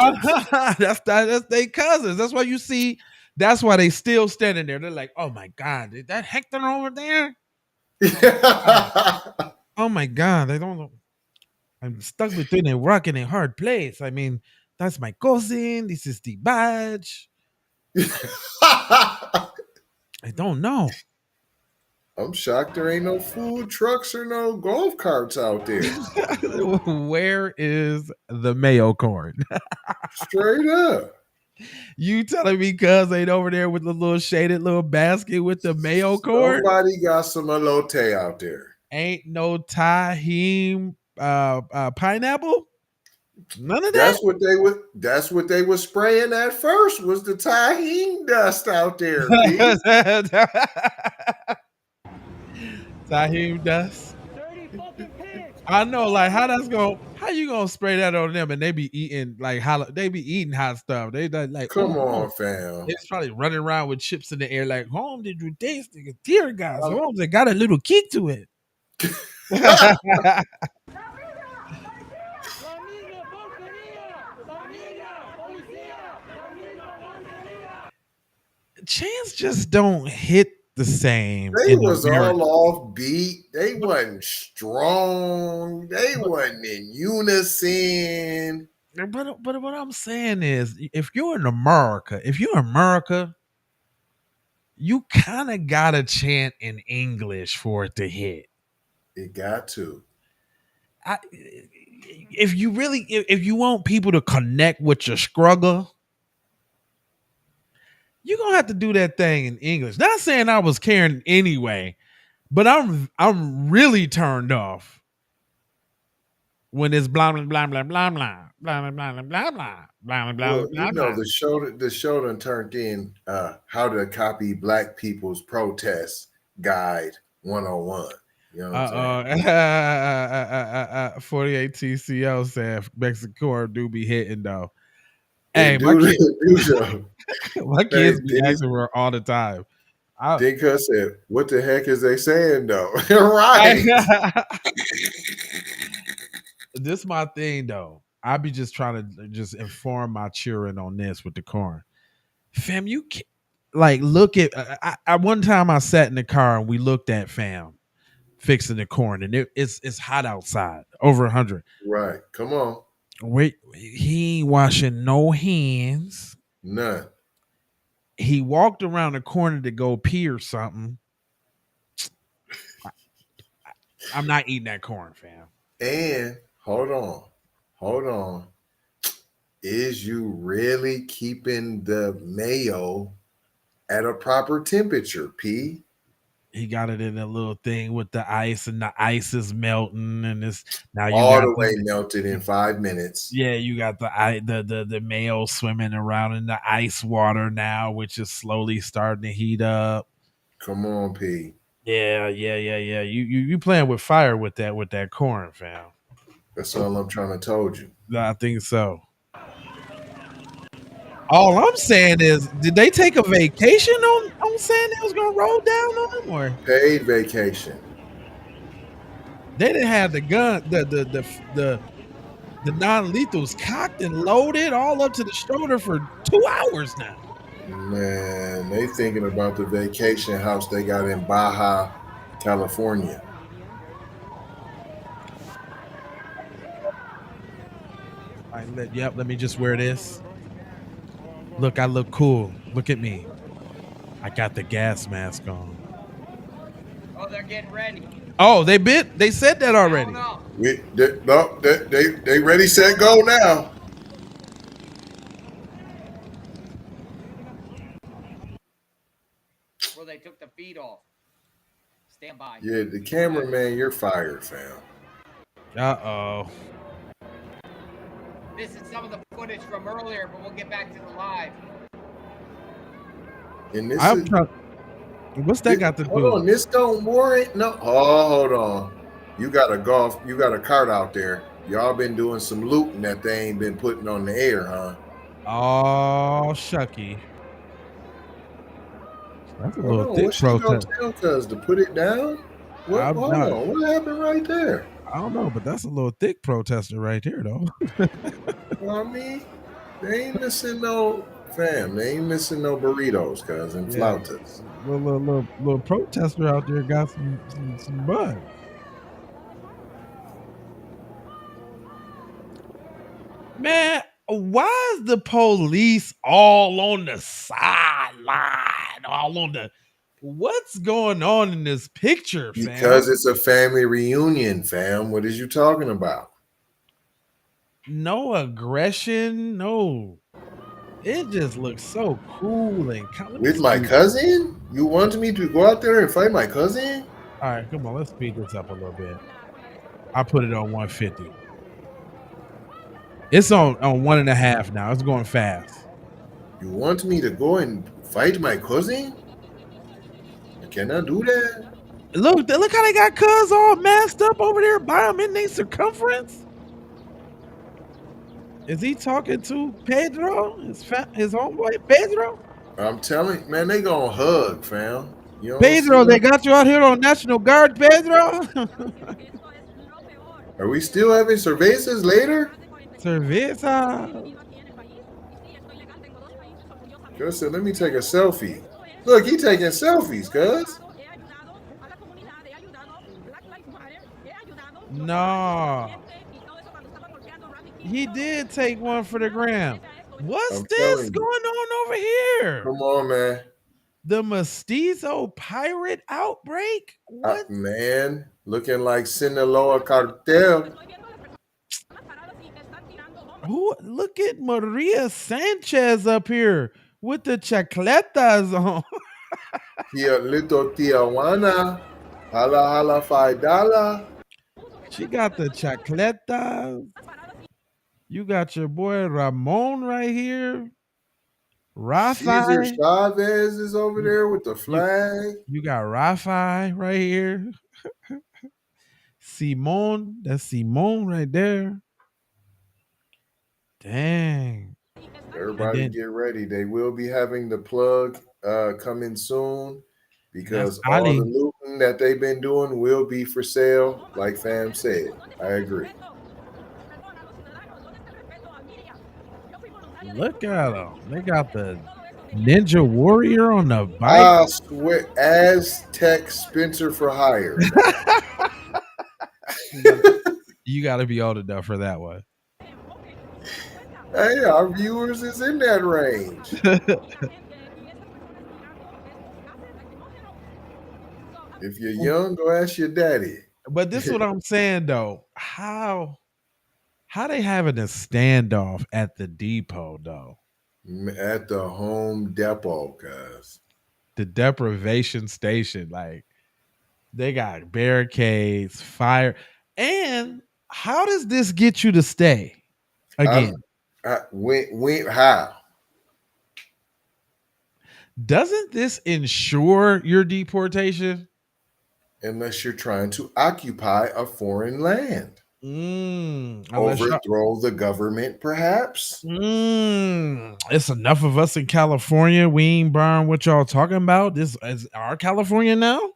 That's their cousins. That's why you see. That's why they still standing there. They're like, oh my god, is that Hector over there? God. Oh my god, they don't. I'm stuck between a rock and a hard place. I mean, that's my cousin. This is the badge. I don't know. I'm shocked there ain't no food trucks or no golf carts out there. Where is the mayo corn? Straight up. You telling me cuz ain't over there with the little shaded little basket with the mayo corn? Somebody got some elote out there. Ain't no Tahim pineapple? None of that? That's what they were spraying at first, was the tahine dust out there, P. Tahim dust. Dirty fucking pigs. I know, like how you gonna spray that on them and they be eating like they be eating hot stuff. They like Come oh, on, fam. it's probably running around with chips in the air like, home, did you taste the tear gas? Holmes, it got a little kick to it. Familia, porquería. Familia, policía. Familia, porquería. Chants just don't hit the same. They in was America. all offbeat. They wasn't strong. They wasn't in unison. But what I'm saying is, if you're in America, you kind of gotta chant in English for it to hit. It got to. If you want people to connect with your struggle, you're gonna have to do that thing in English. Not saying I was caring anyway, but I'm really turned off when it's blah blah blah blah blah blah blah blah blah blah blah blah blah Well, blah you know, blah. the show done turned in how to copy black people's protest guide 101. You know what I'm saying? 48 TCO said Mexico do be hitting though. Hey, And my hey, kids be asking for it all the time. Dick Huss said, "What the heck is they saying though?" Right. This my thing though. I be just trying to just inform my children on this with the corn. Fam, you can, like look at. I one time I sat in the car and we looked at fam fixing the corn, and it's hot outside, over 100. Right. Come on. Wait, he ain't washing no hands. None. He walked around the corner to go pee or something. I'm not eating that corn, fam. And hold on. Is you really keeping the mayo at a proper temperature, P? He got it in a little thing with the ice, and the ice is melting, and it's now you All got the way melted in 5 minutes. yeah, you got the mayo swimming around in the ice water now, which is slowly starting to heat up. Come on, P. Yeah. You playing with fire with that corn, fam. That's all I'm trying to told you. I think so. All I'm saying is, did they take a vacation on saying they was gonna roll down on them, or Paid vacation. they didn't have the gun, the non-lethals cocked and loaded all up to the shoulder for 2 hours now. Man, they thinking about the vacation house they got in Baja, California. Let me just wear this. Look, I look cool. Look at me. I got the gas mask on. Oh, they're getting ready. Oh, they said that already. No. They ready, set, go now. Well, they took the feet off. Stand by. Yeah, the cameraman, you're fired, fam. Uh-oh. This is some of the footage from earlier, but we'll get back to the live. And this I'm is trying. What's that got to hold do? on, this don't warrant no. Oh, hold on. You got a cart out there. Y'all been doing some looting that they ain't been putting on the air, huh? Oh, shucky. That's a Hold little on, thick what's she gonna protest. tell cuz to put it down? What I'm hold not. on, what happened right there? I don't know, but that's a little thick protester right there, though. Well, I mean, they ain't missing no fam, they ain't missing no burritos, cuz and Yeah, flautas. little protester out there got some bud. Man, why is the police all on the sideline? All on the what's going on in this picture, fam? Because it's a family reunion, fam. What is you talking about? No aggression, no. It just looks so cool and let me With my speed. cousin? You want me to go out there and fight my cousin? All right, come on, let's speed this up a little bit. I put it on 150. It's on 1.5 now. It's going fast. You want me to go and fight my cousin? I cannot do that. Look how they got cuz all masked up over there by him in their circumference. Is he talking to Pedro? His homeboy Pedro? I'm telling man, they gonna hug, fam. You don't Pedro, see they them? got you out here on National Guard, Pedro. Are we still having cervezas later? Cerveza. Cuz said, let me take a selfie. Look, he taking selfies, cuz. No. He did take one for the gram. What's I'm this telling you. going on over here? Come on, man. The mestizo pirate outbreak? What? Man, looking like Sinaloa cartel. Who? Look at Maria Sanchez up here with the chacletas on. Tia Little Tijuana. Hala hala $5. She got the chacletas. You got your boy Ramon right here. Caesar Rafi. Chavez is over You, there with the you, flag. you got Rafi right here. Simone. That's Simone right there. Dang. Everybody Then get ready. They will be having the plug coming soon that's because all the Ali. looting that they've been doing will be for sale, like fam said. I agree. Look at them. They got the Ninja Warrior on the bike. I swear, Aztec Spencer for hire. You got to be old enough for that one. Hey, our viewers is in that range. If you're young, go ask your daddy. But this is what I'm saying though. How they having a standoff at the depot though? At the Home Depot, guys. The deprivation station, like they got barricades, fire, and how does this get you to stay again? How? Doesn't this ensure your deportation? Unless you're trying to occupy a foreign land. Unless Overthrow the government, perhaps. It's enough of us in California. We ain't buying what y'all talking about. This is our California now.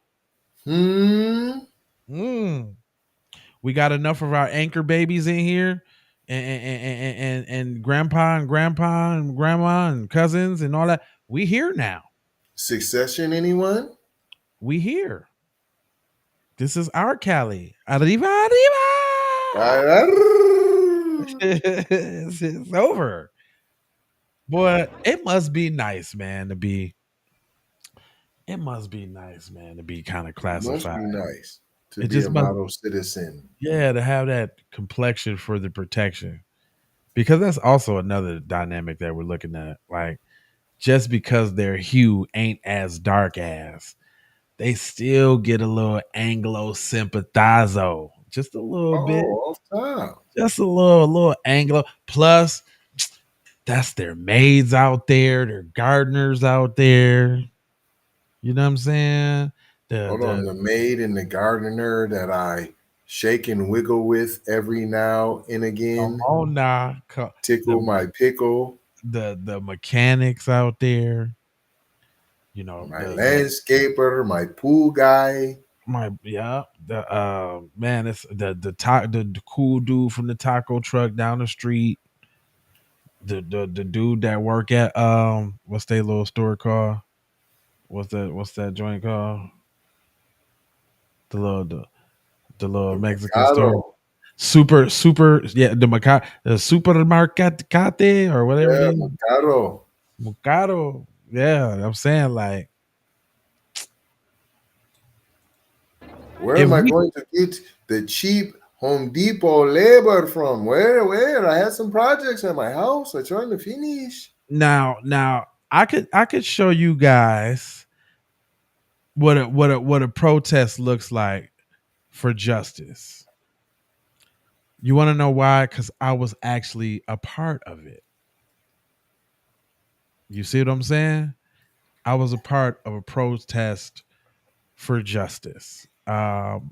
We got enough of our anchor babies in here, and grandpa and grandma and cousins and all that. We here now. Succession, anyone? We here. This is our Cali. Arriba, arriba. It's over. Boy, it must be nice, man, to be. It must be nice, man, to be kind of classified. Must be nice to It be just a must, model citizen. yeah, to have that complexion for the protection. Because that's also another dynamic that we're looking at. Like, just because their hue ain't as dark as, they still get a little Anglo sympathizo, just a little bit, Oh, off top. just a little Anglo. Plus, that's their maids out there, their gardeners out there. You know what I'm saying? Hold on, the The maid and the gardener that I shake and wiggle with every now and come again, on now, tickle the my pickle, the mechanics out there. You know my the landscaper, my pool guy. my yeah the man, it's the cool dude from the taco truck down the street. The dude that work at what's their little store called? What's that joint called? The little the little The Mexican store. Mercado. Super yeah, the supermarket or whatever it Yeah, is. Mercado. Mercado. Yeah, I'm saying like Where if am I we going to get the cheap Home Depot labor from? Where? I had some projects at my house. I'm trying to finish. now I could show you guys what a protest looks like for justice. You want to know why? Because I was actually a part of it. You see what I'm saying? I was a part of a protest for justice from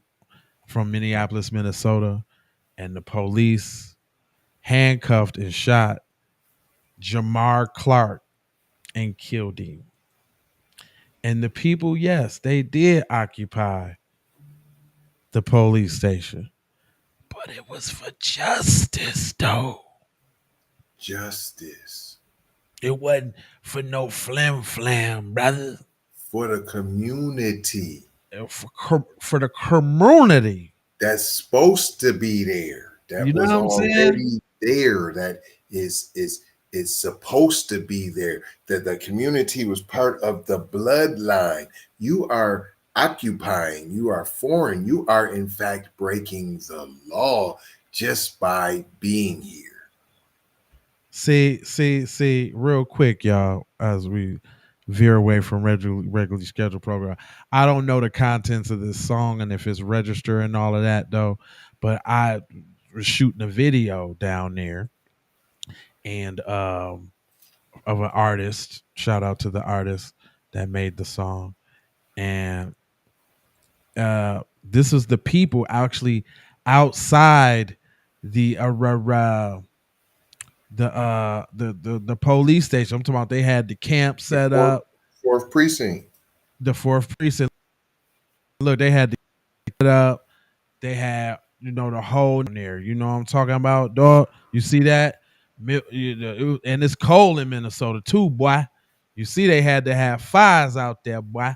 Minneapolis, Minnesota, and the police handcuffed and shot Jamar Clark and killed him. And the people, yes, they did occupy the police station, but it was for justice, though. Justice It wasn't for no flim flam, brother. for the community For the community. that's supposed to be there, You that know was what I'm saying? already there, that is supposed to be there, that the community was part of the bloodline. You are occupying, you are foreign, you are in fact breaking the law just by being here. See, real quick, y'all, as we veer away from regularly scheduled program. I don't know the contents of this song and if it's registered and all of that though, but I was shooting a video down there and of an artist. Shout out to the artist that made the song. And this is the people actually outside the the police station. I'm talking about they had the camp The set fourth, up, fourth precinct. the fourth precinct. Look, they had the set up. They had the whole there. You know what I'm talking about, dog. You see that? And it's cold in Minnesota too, boy. You see, they had to have fires out there, boy.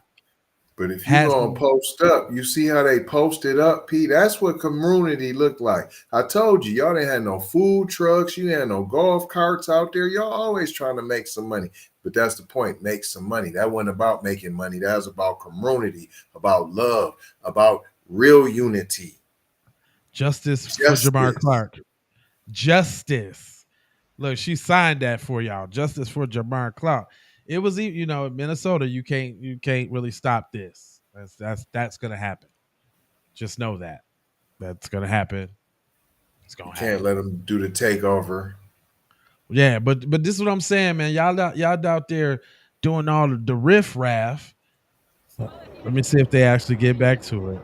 But if you Hats. gonna post up, you see how they posted up, Pete? That's what community looked like. I told you, y'all didn't have no food trucks, you didn't have no golf carts out there. Y'all always trying to make some money. But that's the point, make some money. That wasn't about making money. That was about community, about love, about real unity. Justice for Jamar Clark. Justice. Look, she signed that for y'all. Justice for Jamar Clark. It was, in Minnesota. You can't really stop this. That's gonna happen. Just know that's gonna happen. It's gonna You happen. can't let them do the takeover. Yeah, but this is what I'm saying, man. Y'all out there doing all the riff raff. Let me see if they actually get back to it.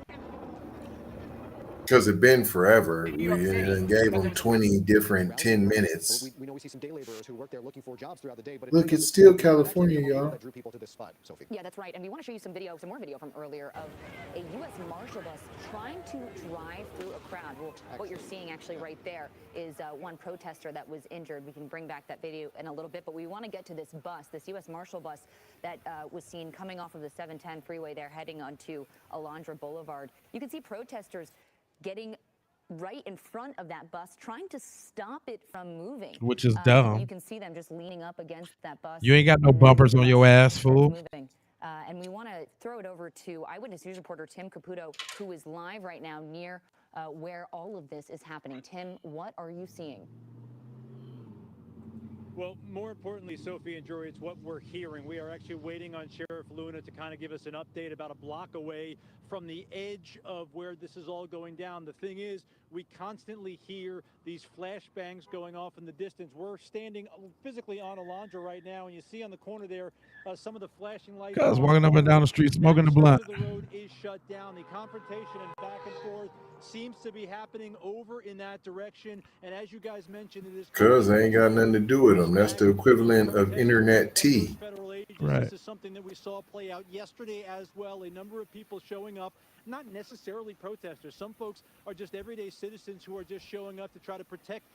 Because it's been forever. We gave them 20 different 10 minutes. We know we see some day laborers who work there looking for jobs throughout the day. But Look, it's still California, y'all. Drew people to this spot, Sophie. Yeah, that's right. And we want to show you some more video from earlier of a U.S. Marshal bus trying to drive through a crowd. Well, what you're seeing actually right there is one protester that was injured. We can bring back that video in a little bit, but we want to get to this bus, this U.S. Marshal bus that was seen coming off of the 710 freeway there, heading onto Alondra Boulevard. You can see protesters getting right in front of that bus, trying to stop it from moving. Which is dumb. You can see them just leaning up against that bus. You ain't got no bumpers on your ass, fool. And we want to throw it over to Eyewitness News reporter Tim Caputo, who is live right now near where all of this is happening. Tim, what are you seeing? Well, more importantly, Sophie and Jory, it's what we're hearing. We are actually waiting on Sheriff Luna to kind of give us an update about a block away from the edge of where this is all going down. The thing is, we constantly hear these flashbangs going off in the distance. We're standing physically on Alondra right now, and you see on the corner there some of the flashing lights. Cuz walking up and down the street smoking the blunt. The road is shut down. The confrontation and back and forth seems to be happening over in that direction. And as you guys mentioned, it is Cuz ain't got nothing to do with them. That's the equivalent of internet tea. Right. This is something that we saw play out yesterday as well. A number of people showing up, not necessarily protesters. Some folks are just everyday citizens who are just showing up to try to protect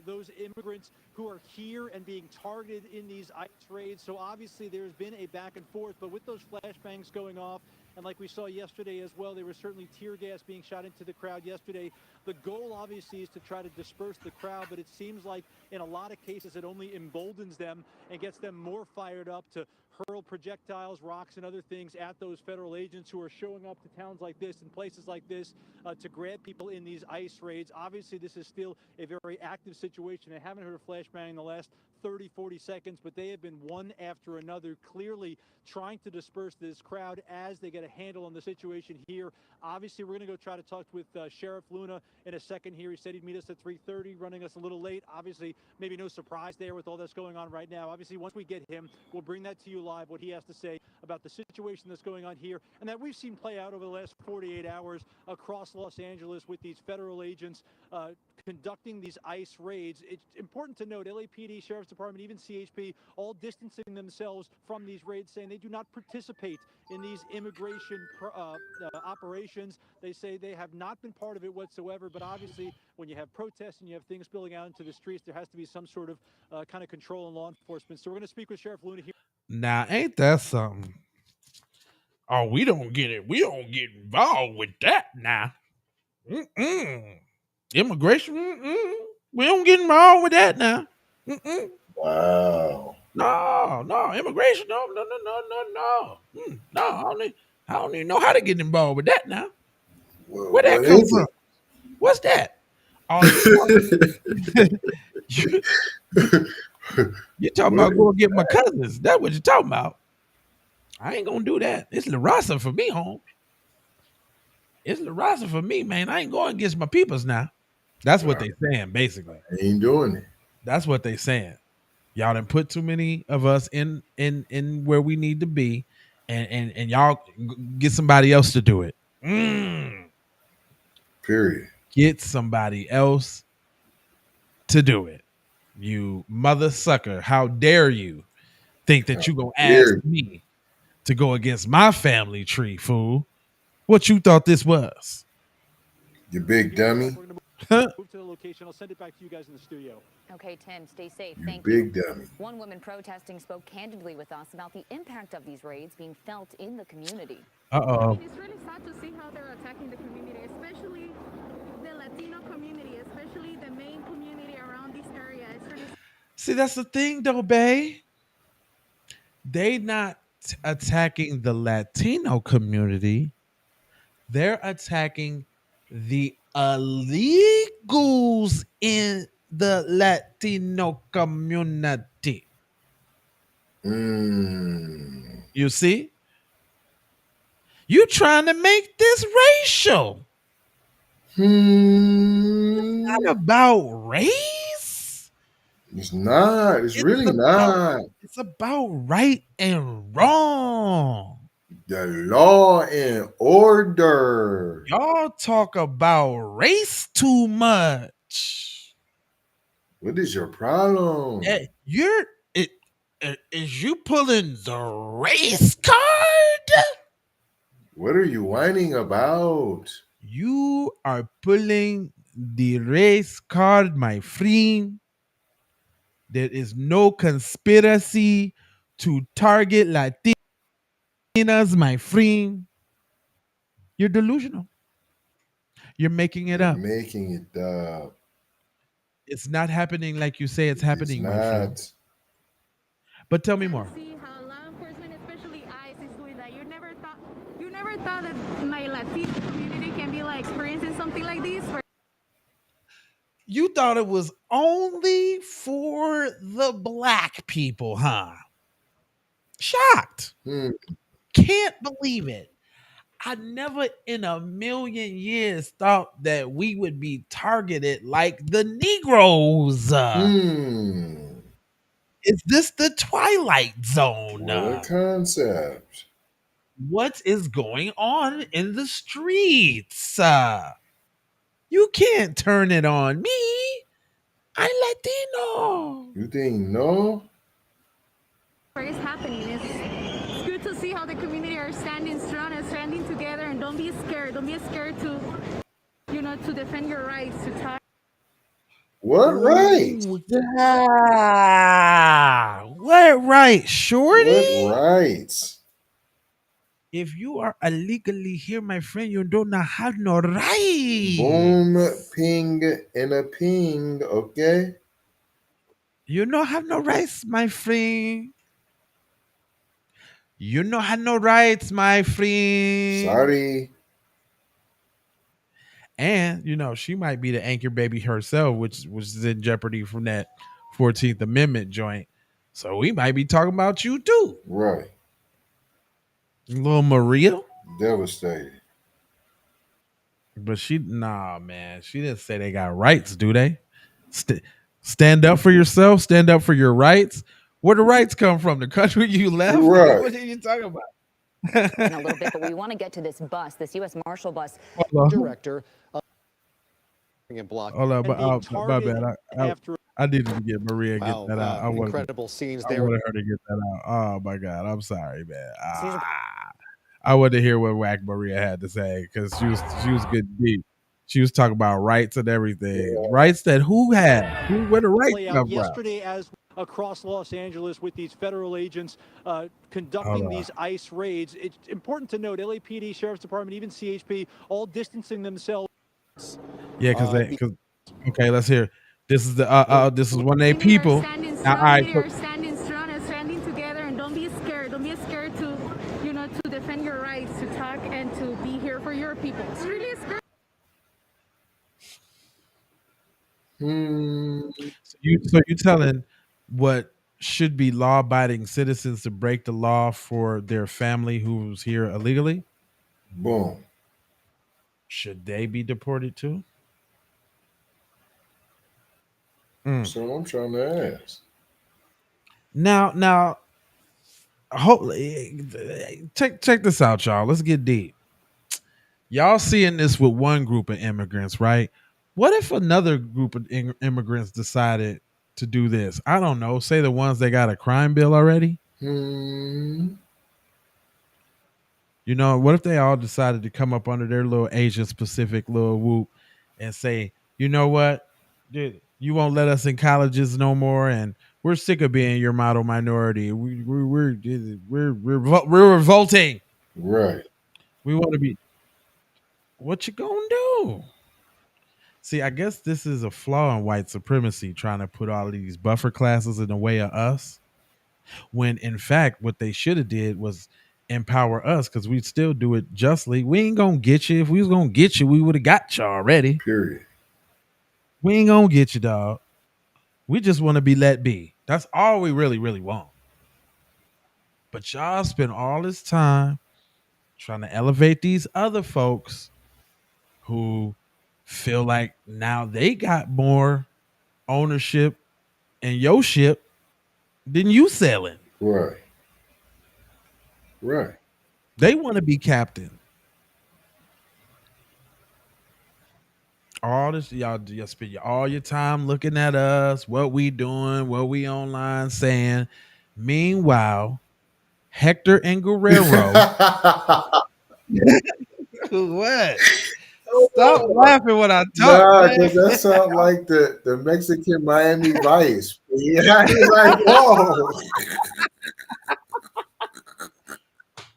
those immigrants who are here and being targeted in these ICE raids. So obviously there's been a back and forth, but with those flashbangs going off, and like we saw yesterday as well, there was certainly tear gas being shot into the crowd yesterday. The goal obviously is to try to disperse the crowd, but it seems like in a lot of cases it only emboldens them and gets them more fired up to hurl projectiles, rocks, and other things at those federal agents who are showing up to towns like this and places like this to grab people in these ICE raids. Obviously, this is still a very active situation. I haven't heard a flashbang in the last 30, 40 seconds, but they have been one after another, clearly trying to disperse this crowd as they get a handle on the situation here. Obviously, we're going to go try to talk with Sheriff Luna in a second here. He said he'd meet us at 3:30, running us a little late. Obviously, maybe no surprise there with all that's going on right now. Obviously, once we get him, we'll bring that to you live, what he has to say about the situation that's going on here and that we've seen play out over the last 48 hours across Los Angeles with these federal agents conducting these ICE raids. It's important to note LAPD, Sheriff's Department, even CHP, all distancing themselves from these raids, saying they do not participate in these immigration operations. They say they have not been part of it whatsoever, but obviously when you have protests and you have things spilling out into the streets, there has to be some sort of kind of control in law enforcement. So we're going to speak with Sheriff Luna here. Now, ain't that something? Oh, we don't get it. We don't get involved with that now. Immigration, we don't get involved with that now. Wow. No, immigration, no. No, I don't even know how to get involved with that now. Well, Where that come from? What's that? Oh, you talking about going to get my cousins? That's what you're talking about. I ain't gonna do that. It's La Raza for me, home. It's La Raza for me, man. I ain't going against my peoples now. That's what they saying, basically. I ain't doing it. That's what they saying. Y'all done put too many of us in where we need to be, and y'all get somebody else to do it. Period. Get somebody else to do it. You mother sucker. How dare you think that you gonna ask me to go against my family tree, fool? What you thought this was? You big dummy. Move to the location. I'll send it back to you guys in the studio. Okay, Tim, stay safe. You Thank big you. dummy. One woman protesting spoke candidly with us about the impact of these raids being felt in the community. It's really sad to see how they're attacking the community, especially the Latino community, especially the main community around this area. It's really See, that's the thing, though, bae. They not attacking the Latino community. They're attacking the illegals in the Latino community. You see? You trying to make this racial. It's not about race. It's not. It's really not. It's about right and wrong. The law and order. Y'all talk about race too much. What is your problem? Is you pulling the race card? What are you whining about? You are pulling the race card, my friend. There is no conspiracy to target Latinas, my friend. You're delusional. You're making it up. Making it up. It's not happening like you say it's happening, my friend. But tell me more. see how law enforcement, especially ICE, is doing that. You never thought that my Latino community can be like experiencing something like this. You thought it was only for the black people, huh? Shocked. Hmm. Can't believe it. I never in a million years thought that we would be targeted like the Negroes. Hmm. Is this the Twilight Zone? What a concept. What is going on in the streets? You can't turn it on me. I'm Latino. You think no? What is happening? It's good to see how the community are standing strong and standing together, and don't be scared. Don't be scared to, to defend your rights, to talk. What right? Ooh, yeah. What right, What shorty? rights? If you are illegally here, my friend, you do not have no rights. Boom, ping, and a ping, okay? You don't have no rights, my friend. You don't have no rights, my friend. Sorry. And she might be the anchor baby herself, which is in jeopardy from that 14th Amendment joint. So we might be talking about you too. Right. Little Maria. Devastated. But man, she didn't say they got rights, do they? Stand up for yourself, stand up for your rights. Where the rights come from? The country you left? Right. What are you talking about? In a little bit, but we want to get to this bus, this U.S. Marshal bus. Director and block. Hold on, but my bad. after I needed to get Maria to Wow, get that out. I incredible scenes I there. wanted her to get that out. Oh my god, I'm sorry, man. I wanted to hear what Whack Maria had to say because she was good deep. She was talking about rights and everything. Rights that who had? Where the rights play come out from? yesterday as across Los Angeles with these federal agents conducting these ICE raids. It's important to note LAPD, Sheriff's Department, even CHP, all distancing themselves. Yeah, because okay, let's hear. This is the this is one of their people. Now, all right, Are standing strong and standing together, and don't be scared. Don't be scared to, to defend your rights, to talk and to be here for your people. It's really scary. so you telling what should be law-abiding citizens to break the law for their family who's here illegally? Boom. Should they be deported too? So I'm trying to ask. Now, check this out, y'all. Let's get deep. Y'all seeing this with one group of immigrants, right? What if another group of immigrants decided to do this? I don't know. Say the ones that got a crime bill already. What if they all decided to come up under their little Asian specific little whoop and say, you know what, dude, you won't let us in colleges no more, and we're sick of being your model minority. We're revolting. Right. We want to be. What you gonna do? See, I guess this is a flaw in white supremacy, trying to put all of these buffer classes in the way of us, when in fact what they should have did was empower us, because we'd still do it justly. We ain't gonna get you. If we was gonna get you, we would have got you already. Period. We ain't gonna get you, dog. We just want to be let be. That's all we really, really want. But y'all spend all this time trying to elevate these other folks who feel like now they got more ownership in your ship than you selling. Right. Right. They want to be captain. All this, y'all spend all your time looking at us, what we doing, what we online saying. Meanwhile, Hector and Guerrero. What? Stop laughing when I talk. Nah, because that sounds like the Mexican Miami Vice. Yeah, he's like, whoa.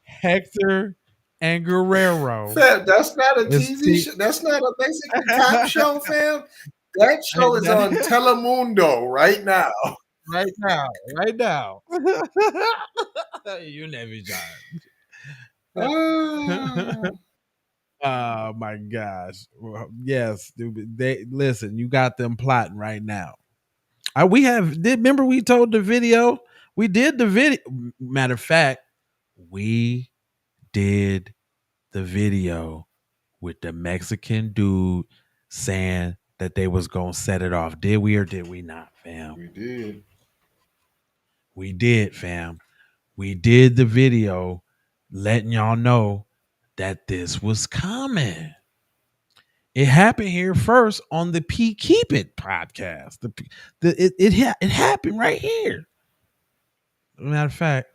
Hector and Guerrero. Fam, that's not a TV show. That's not a Mexican cop show, fam. That show is on Telemundo right now. Right now. You never joined. Oh my gosh. Well, yes, they listen, you got them plotting right now. Remember we told the video? We did the video. Matter of fact, we did the video with the Mexican dude saying that they was gonna set it off. Did we or did we not, fam? We did. We did, fam. We did the video letting y'all know that this was coming. It happened here first on the P Keep It podcast. It happened right here. Matter of fact,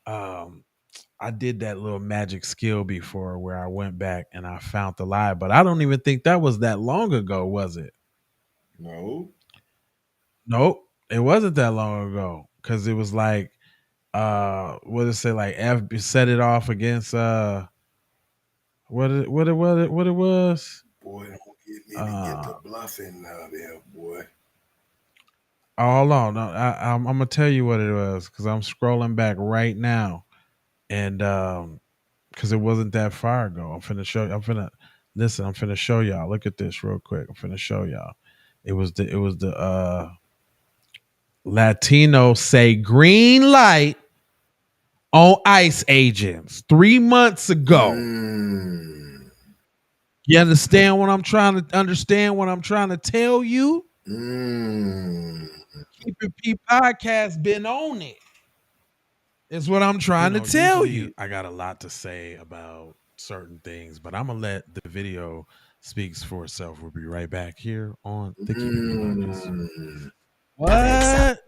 I did that little magic skill before where I went back and I found the lie, but I don't even think that was that long ago, was it? No. Nope, it wasn't that long ago because it was like, what did it say? Like F set it off against what it was? Boy, don't get me to get the bluffing now there, boy. Oh, hold on, no, I'm gonna tell you what it was because I'm scrolling back right now, and because it wasn't that far ago. I'm finna show y'all. Look at this real quick. I'm finna show y'all. It was the Latino say green light on ICE agents 3 months ago. You understand what I'm trying to tell you? Keep It P podcast been on it. Is what I'm trying to tell you. I got a lot to say about certain things, but I'm gonna let the video speaks for itself. We'll be right back here on the Keep It What?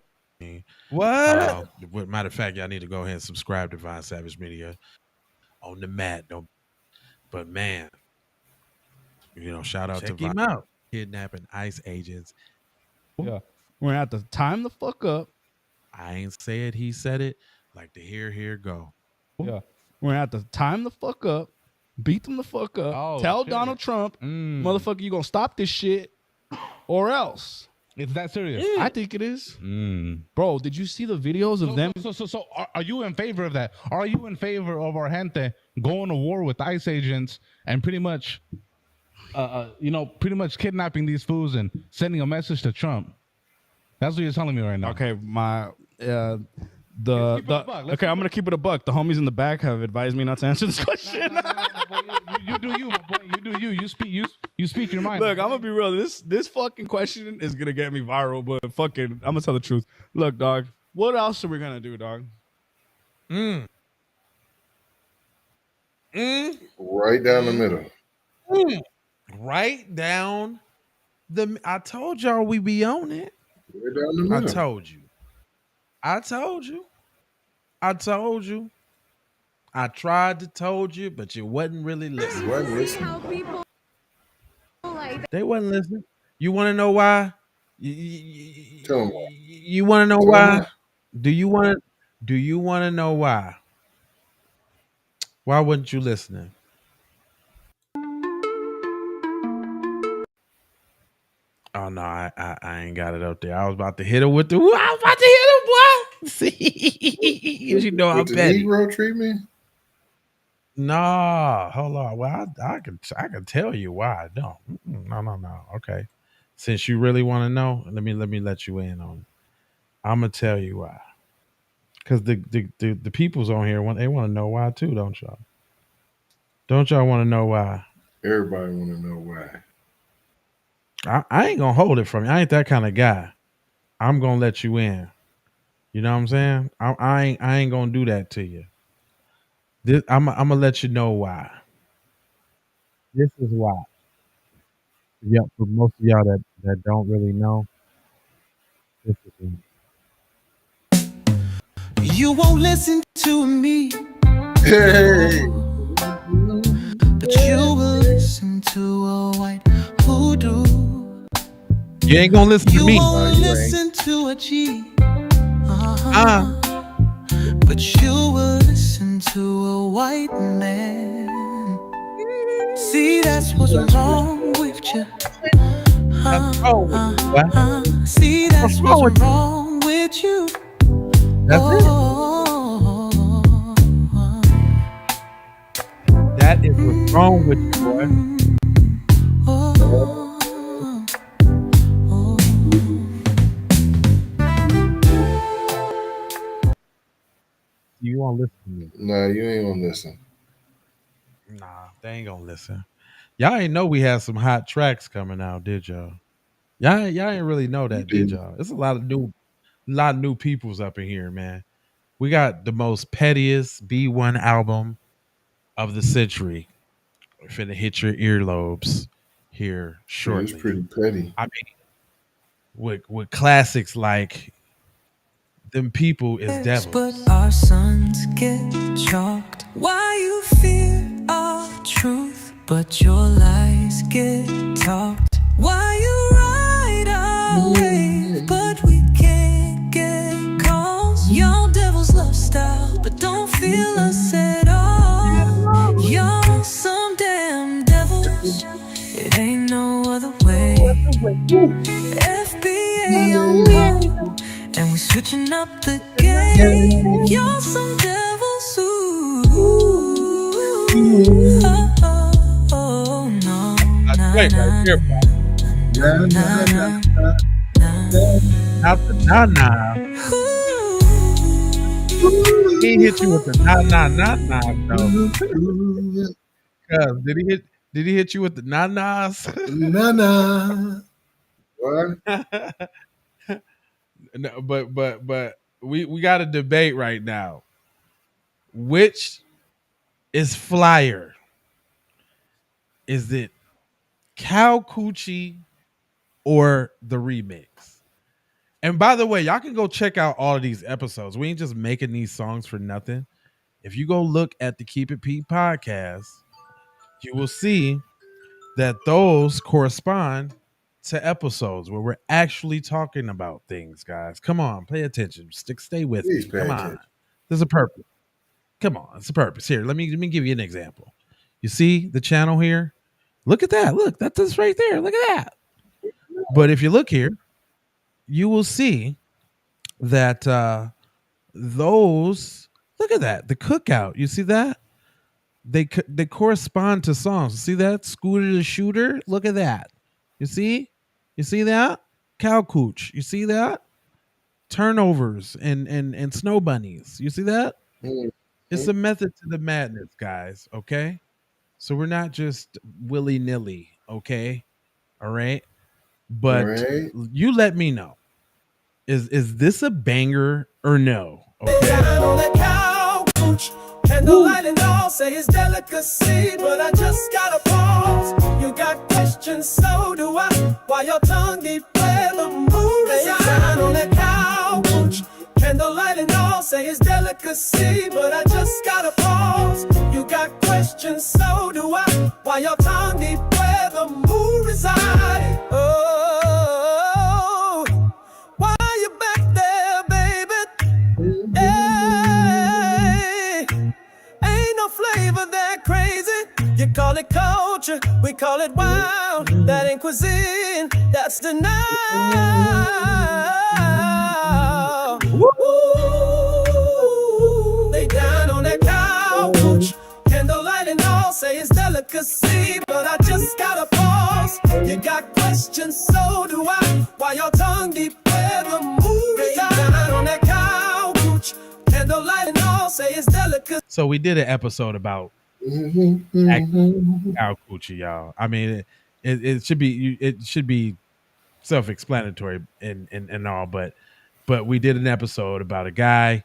Matter of fact, y'all need to go ahead and subscribe to Vine Savage Media on the mat. But man, shout out to Vine out kidnapping ICE agents. Yeah, we're gonna have to time the fuck up. I ain't say it. He said it. Like the here go. Yeah, we're gonna have to time the fuck up, beat them the fuck up. Tell Donald Trump, motherfucker, you gonna stop this shit, or else. It's that serious? I think it is. Bro, did you see the videos of them? So are you in favor of that? Are you in favor of our gente going to war with ICE agents and pretty much, pretty much kidnapping these fools and sending a message to Trump? That's what you're telling me right now. Okay, I'm gonna keep it a buck. The homies in the back have advised me not to answer this question. You do you, my boy. You do you. You speak your mind. Look, I'm gonna be real. This fucking question is gonna get me viral, but fucking, I'm gonna tell the truth. Look, dog. What else are we gonna do, dog? Right down the middle. Right down I told y'all we be on it. Right down the middle. I told you. I tried to told you, but you wasn't really listening. They wasn't listening. You want to know why? Tell them why. You want to know why? Do you want to know why? Why wasn't you listening? Oh no, I ain't got it up there. I was about to hit him with the. I was about to hit him, boy. See, you know I'm petty. Negro treat me? No, hold on. Well, I can tell you why. No. Okay, since you really want to know, let me let you in on it. I'm gonna tell you why. Because the people's on here they want to know why too, don't y'all? Don't y'all want to know why? Everybody want to know why. I ain't gonna hold it from you. I ain't that kind of guy. I'm gonna let you in. You know what I'm saying? I ain't gonna do that to you. I'm gonna let you know why. This is why. Yeah, for most of y'all that don't really know, this is why. You won't listen to me. Hey. But you will listen to a white voodoo. You ain't gonna listen to me. You won't listen to a G. But you will listen to a white man. See, that's what's wrong with you. See, that's what's wrong with you. That's it. That is what's wrong with you, boy? You won't listen to me. Nah, you ain't gonna listen. Nah, they ain't gonna listen. Y'all ain't know we had some hot tracks coming out, did y'all? Y'all ain't really know that, did y'all? There's a lot of new peoples up in here, man. We got the most pettiest B1 album of the century. We're finna hit your earlobes here shortly. It's pretty petty. I mean, with classics like "Them People Is Devils." But our sons get chalked. Why you fear our truth, but your lies get talked? Why you ride our way, but we can't get calls? Y'all devils love style, but don't feel us at all. Y'all some damn devils. It ain't no other way. FBA on call, and we switching up the game. Y'all some devils. Oh, no. Wait, right here, Not the nah. He hit you with the nah, though. Cuz did he hit you with the nah-nahs? Nah. What? No, but we got a debate right now. Which is flyer? Is it Cow Coochie or the remix? And by the way, y'all can go check out all of these episodes. We ain't just making these songs for nothing. If you go look at the Keep It Pete podcast, you will see that those correspond to episodes where we're actually talking about things, guys. Come on, pay attention. Stay with me. Come on. There's a purpose. Come on, it's a purpose. Here, let me give you an example. You see the channel here? Look at that. Look, that's this right there. Look at that. But if you look here, you will see that those, look at that, the cookout. You see that? They correspond to songs. You see that? Scooter the Shooter. Look at that. You see? You see that? Cow Cooch. You see that? Turnovers and snow bunnies. You see that? It's a method to the madness, guys. Okay? So we're not just willy-nilly, okay? All right? But you let me know. Is this a banger or no? Okay. Candlelight and all say it's delicacy, but I just gotta pause. You got questions, so do I. Why your tongue deep where the moon resides on that couch. Candlelight and all say it's delicacy, but I just gotta pause. You got questions, so do I. Why your tongue deep where the moon resides. Oh, why you back there, baby? Ain't no flavor that crazy. You call it culture, we call it wild. That ain't cuisine, that's denial. Ooh, they down on that couch. Candlelight and all say it's delicacy, but I just gotta pause. You got questions, so do I. Why your tongue deep where the moon resides? Down on that couch. Candlelight and all say it's delicacy. So we did an episode about Cow Coochie, y'all. I mean, it should be self-explanatory and all, but we did an episode about a guy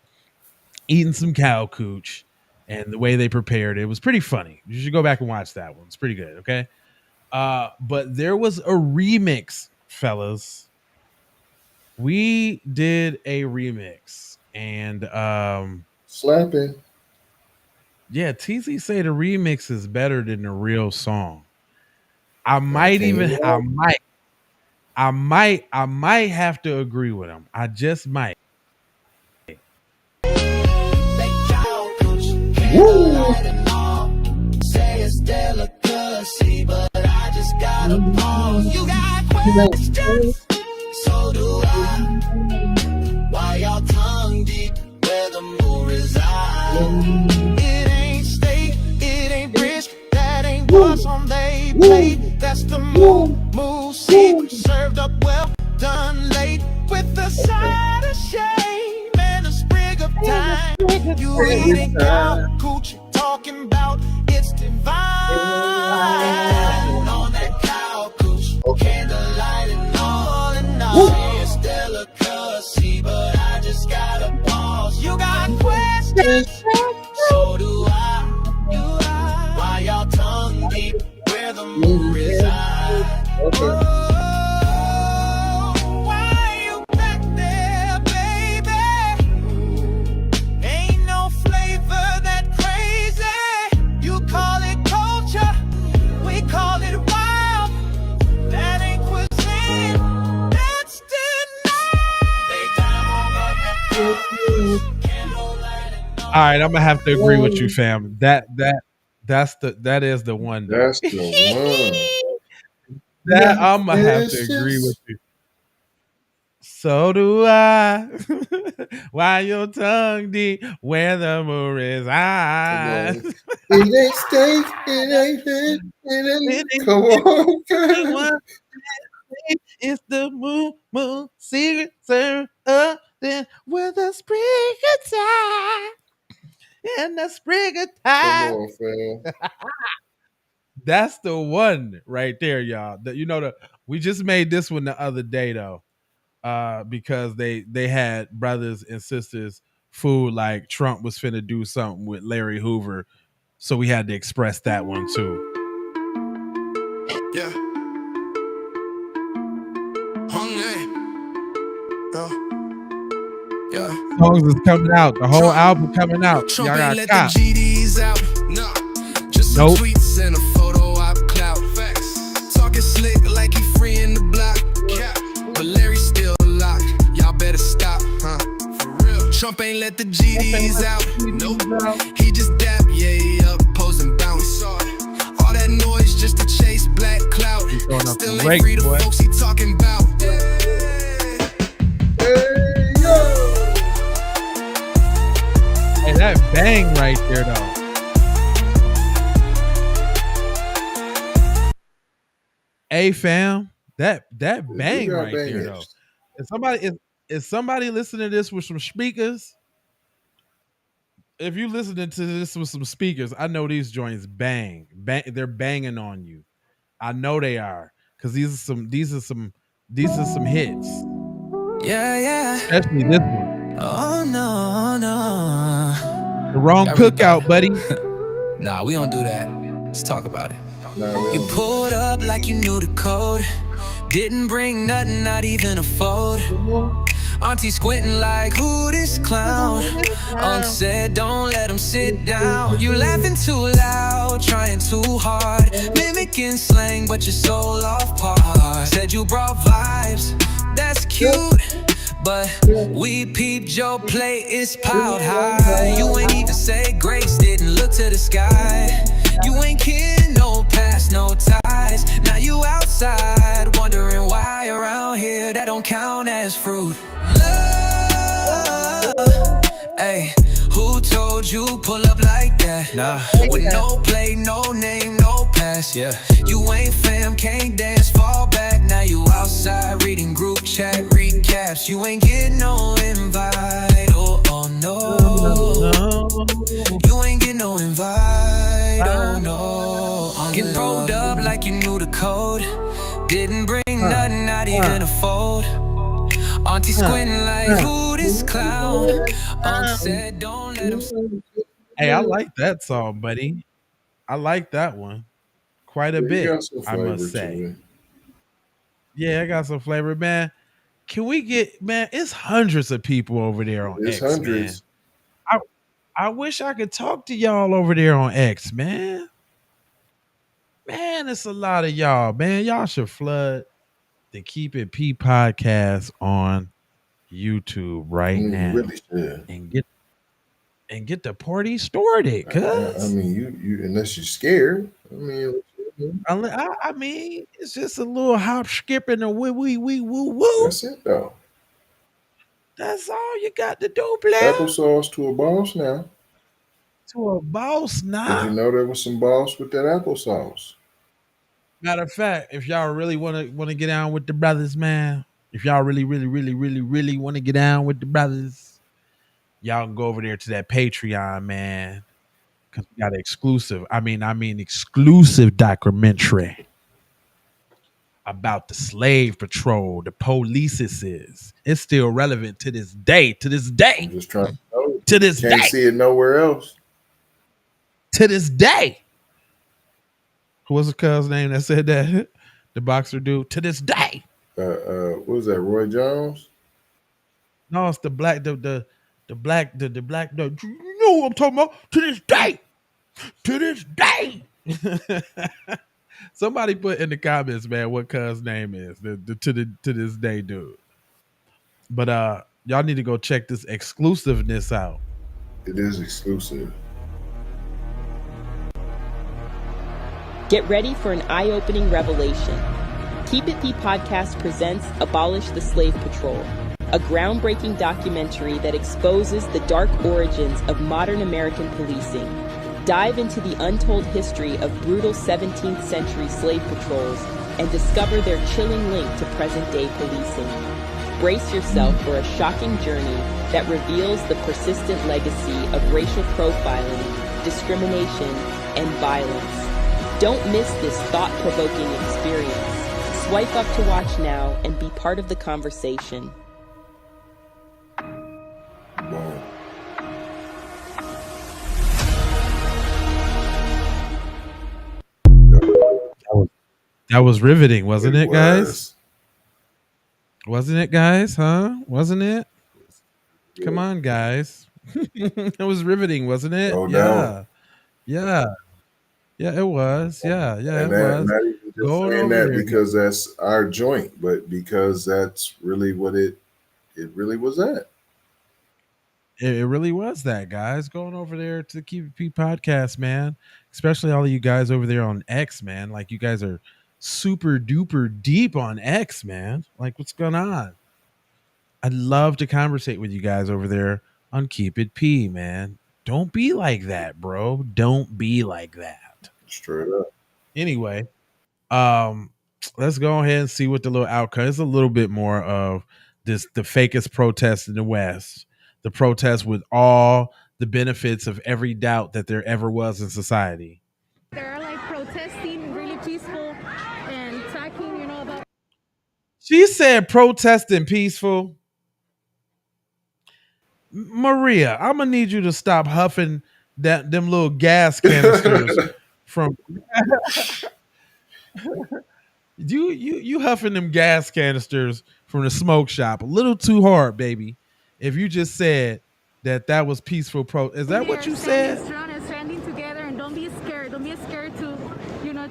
eating some cow cooch and the way they prepared it was pretty funny. You should go back and watch that one. It's pretty good, okay? But there was a remix, fellas. We did a remix and slapping. Yeah, TZ say the remix is better than the real song. I might have to agree with him. I just might. Woo! Say it's delicacy, but I just gotta pause. You got questions, so do I. Why your tongue deep where the moon resides? It ain't steak, it ain't brisk, that ain't what's on they plate. That's the move secret served up well done late with a side of shame and a sprig of thyme. You eat it cow coochie talking about it's divine. On that cow coochie, candlelight and all and all. Say it's delicacy, but I just gotta pause. You got questions, so do I. Why y'all tongue deep where the moon resides? Why you back there, baby? Ain't no flavor that crazy. You call it culture, we call it wild. That ain't cuisine, that's All right, I'm gonna have to agree with you, fam. That is the one. Though. That's the one. That I'm gonna have to agree with you. So do I. Why your tongue deep where the moon resides? It ain't steak, it ain't fish, it ain't. Come on, girl. It's the moon secret served up then with a sprig of thyme. And the sprig of thyme. Come on, fam. That's the one right there, y'all. We just made this one the other day though, because they had brothers and sisters food like Trump was finna do something with Larry Hoover, so we had to express that one too. Yeah. Hungry. Yeah. Songs is coming out. The whole album coming out. Trump Y'all ain't got let cop. the GDs out. No. Just some tweets and a photo op clout. Facts. Talking slick like he free in the block. Yeah. But Larry's still locked. Y'all better stop, huh? For real. Trump ain't let the GDs out. Nope. He just dap, yeah, up, pose and bounce. All that noise just to chase black clout. Still ain't free the folks he talking about. Hey, that bang right there though. Hey fam, that bang right there though. If somebody listening to this with some speakers, if you listening to this with some speakers, I know these joints bang. They're banging on you. I know they are, because these are some hits. Yeah. Especially this one. Oh no. The wrong cookout, buddy. Nah, we don't do that. Let's talk about it. You pulled up like you knew the code. Didn't bring nothing, not even a fold. Auntie squinting like, who this clown? Unc said, don't let him sit down. You laughing too loud, trying too hard. Mimicking slang, but you're so off par. Said you brought vibes, that's cute. But we peeped your plate, it's piled high. You ain't even say grace, didn't look to the sky. You ain't kin, no past, no ties. Now you outside, wondering why around here that don't count as fruit. Love, hey, who told you pull up like that? Nah, with no play, no name, no pass, yeah. You ain't fam, can't dance, fall back. Now you outside reading group chat recaps. You ain't getting no invite, oh no. You ain't getting no invite, oh no. Get rolled up like you knew the code. Didn't bring nothing, not even a fold. Auntie squinting like, who this clown? Unc said, don't let him. Hey, I like that song, buddy. I like that one quite a bit, I must say. Yeah, I got some flavor, man. Can we get, man, it's hundreds of people over there on X, hundreds. Man. I wish I could talk to y'all over there on X, man. Man, it's a lot of y'all, man. Y'all should flood the Keep It P podcast on YouTube right now. Really should. And get the party started, cuz. I mean, you unless you're scared. I mean, it's just a little hop, skip, and a woo. That's it, though. That's all you got to do, player. Applesauce to a boss now. to a boss Did now. you know there was some boss with that applesauce? Matter of fact, if y'all really wanna get down with the brothers, man, if y'all really want to get down with the brothers, y'all can go over there to that Patreon, man, because we got an exclusive. I mean exclusive documentary about the slave patrol, the polices. It's still relevant to this day. To this I'm day. just trying to know. To this Can't day. see it nowhere else. To this day. Who was the cuz name that said that? The boxer dude. To this day. What was that? Roy Jones? No, it's the black, the black, the black. You know what I'm talking about? To this day. To this day. Somebody put in the comments, man, what cuz name is to this day, dude. But y'all need to go check this exclusiveness out. It is exclusive. Get ready for an eye-opening revelation. Keep It P Podcast presents Abolish the Slave Patrol, a groundbreaking documentary that exposes the dark origins of modern American policing. Dive into the untold history of brutal 17th century slave patrols and discover their chilling link to present-day policing. Brace yourself for a shocking journey that reveals the persistent legacy of racial profiling, discrimination, and violence. Don't miss this thought-provoking experience. Swipe up to watch now and be part of the conversation. Wow. That was riveting, wasn't it, guys? Wasn't it, guys? Huh? Wasn't it? Come on, guys. It was riveting, wasn't it? No Yeah. doubt. Yeah. Yeah, it was. Yeah, yeah, And it that, was. not even just Going saying over that there. because that's our joint, but because that's really what it really was at. It really was that, guys. Going over there to the Keep It P podcast, man. Especially all of you guys over there on X, man. Like, you guys are super duper deep on X, man. Like, what's going on? I'd love to conversate with you guys over there on Keep It P, man. Don't be like that, bro. Don't be like that. Straight up. Anyway, let's go ahead and see what the little outcome is. A little bit more of this, the fakest protest in the West, the protest with all the benefits of every doubt that there ever was in society. They're like protesting, really peaceful and talking, about. She said protesting peaceful. Maria, I'm gonna need you to stop huffing them little gas canisters from you huffing them gas canisters from the smoke shop a little too hard, baby. If you just said that was peaceful is that what you said? Standing together, and don't be scared. Don't be scared to,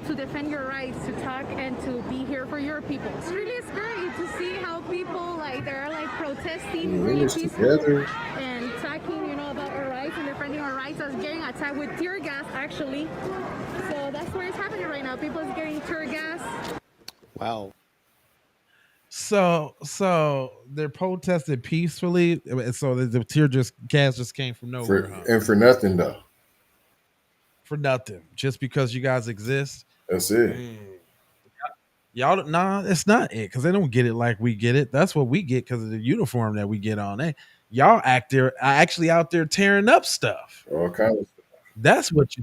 to defend your rights, to talk and to be here for your people. It's really scary to see how people they're protesting, really peaceful together and talking, about our rights and defending our rights. As getting attacked with tear gas, actually. So that's where it's happening right now. People is getting tear gas. Wow. So they're protesting peacefully. So the tear gas just came from nowhere, and for nothing though. For nothing, just because you guys exist. That's it. Y'all, nah, it's not it, because they don't get it like we get it. That's what we get because of the uniform that we get on. Y'all actually out there tearing up stuff. All kinds of stuff. That's what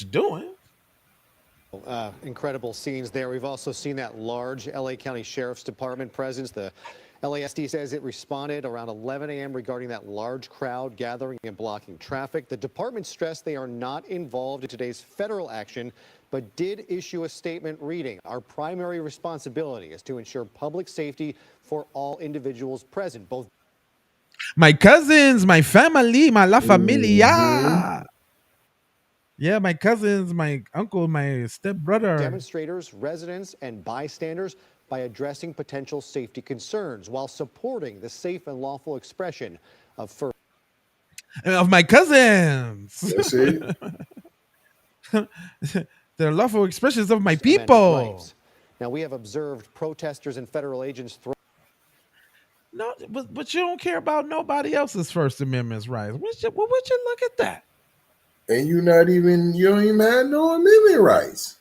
you're doing. Incredible scenes there. We've also seen that large LA County Sheriff's Department presence. The LASD says it responded around 11 a.m. regarding that large crowd gathering and blocking traffic. The department stressed they are not involved in today's federal action, but did issue a statement reading, "Our primary responsibility is to ensure public safety for all individuals present, both my cousins, my family, my la familia." Mm-hmm. Yeah, my cousins, my uncle, my stepbrother. Demonstrators, residents, and bystanders by addressing potential safety concerns while supporting the safe and lawful expression of my cousins. That's it. They're lawful expressions of my people. Now, we have observed protesters and federal agents No, but you don't care about nobody else's First Amendment rights. Would you look at that? And you don't even have no amendment rights.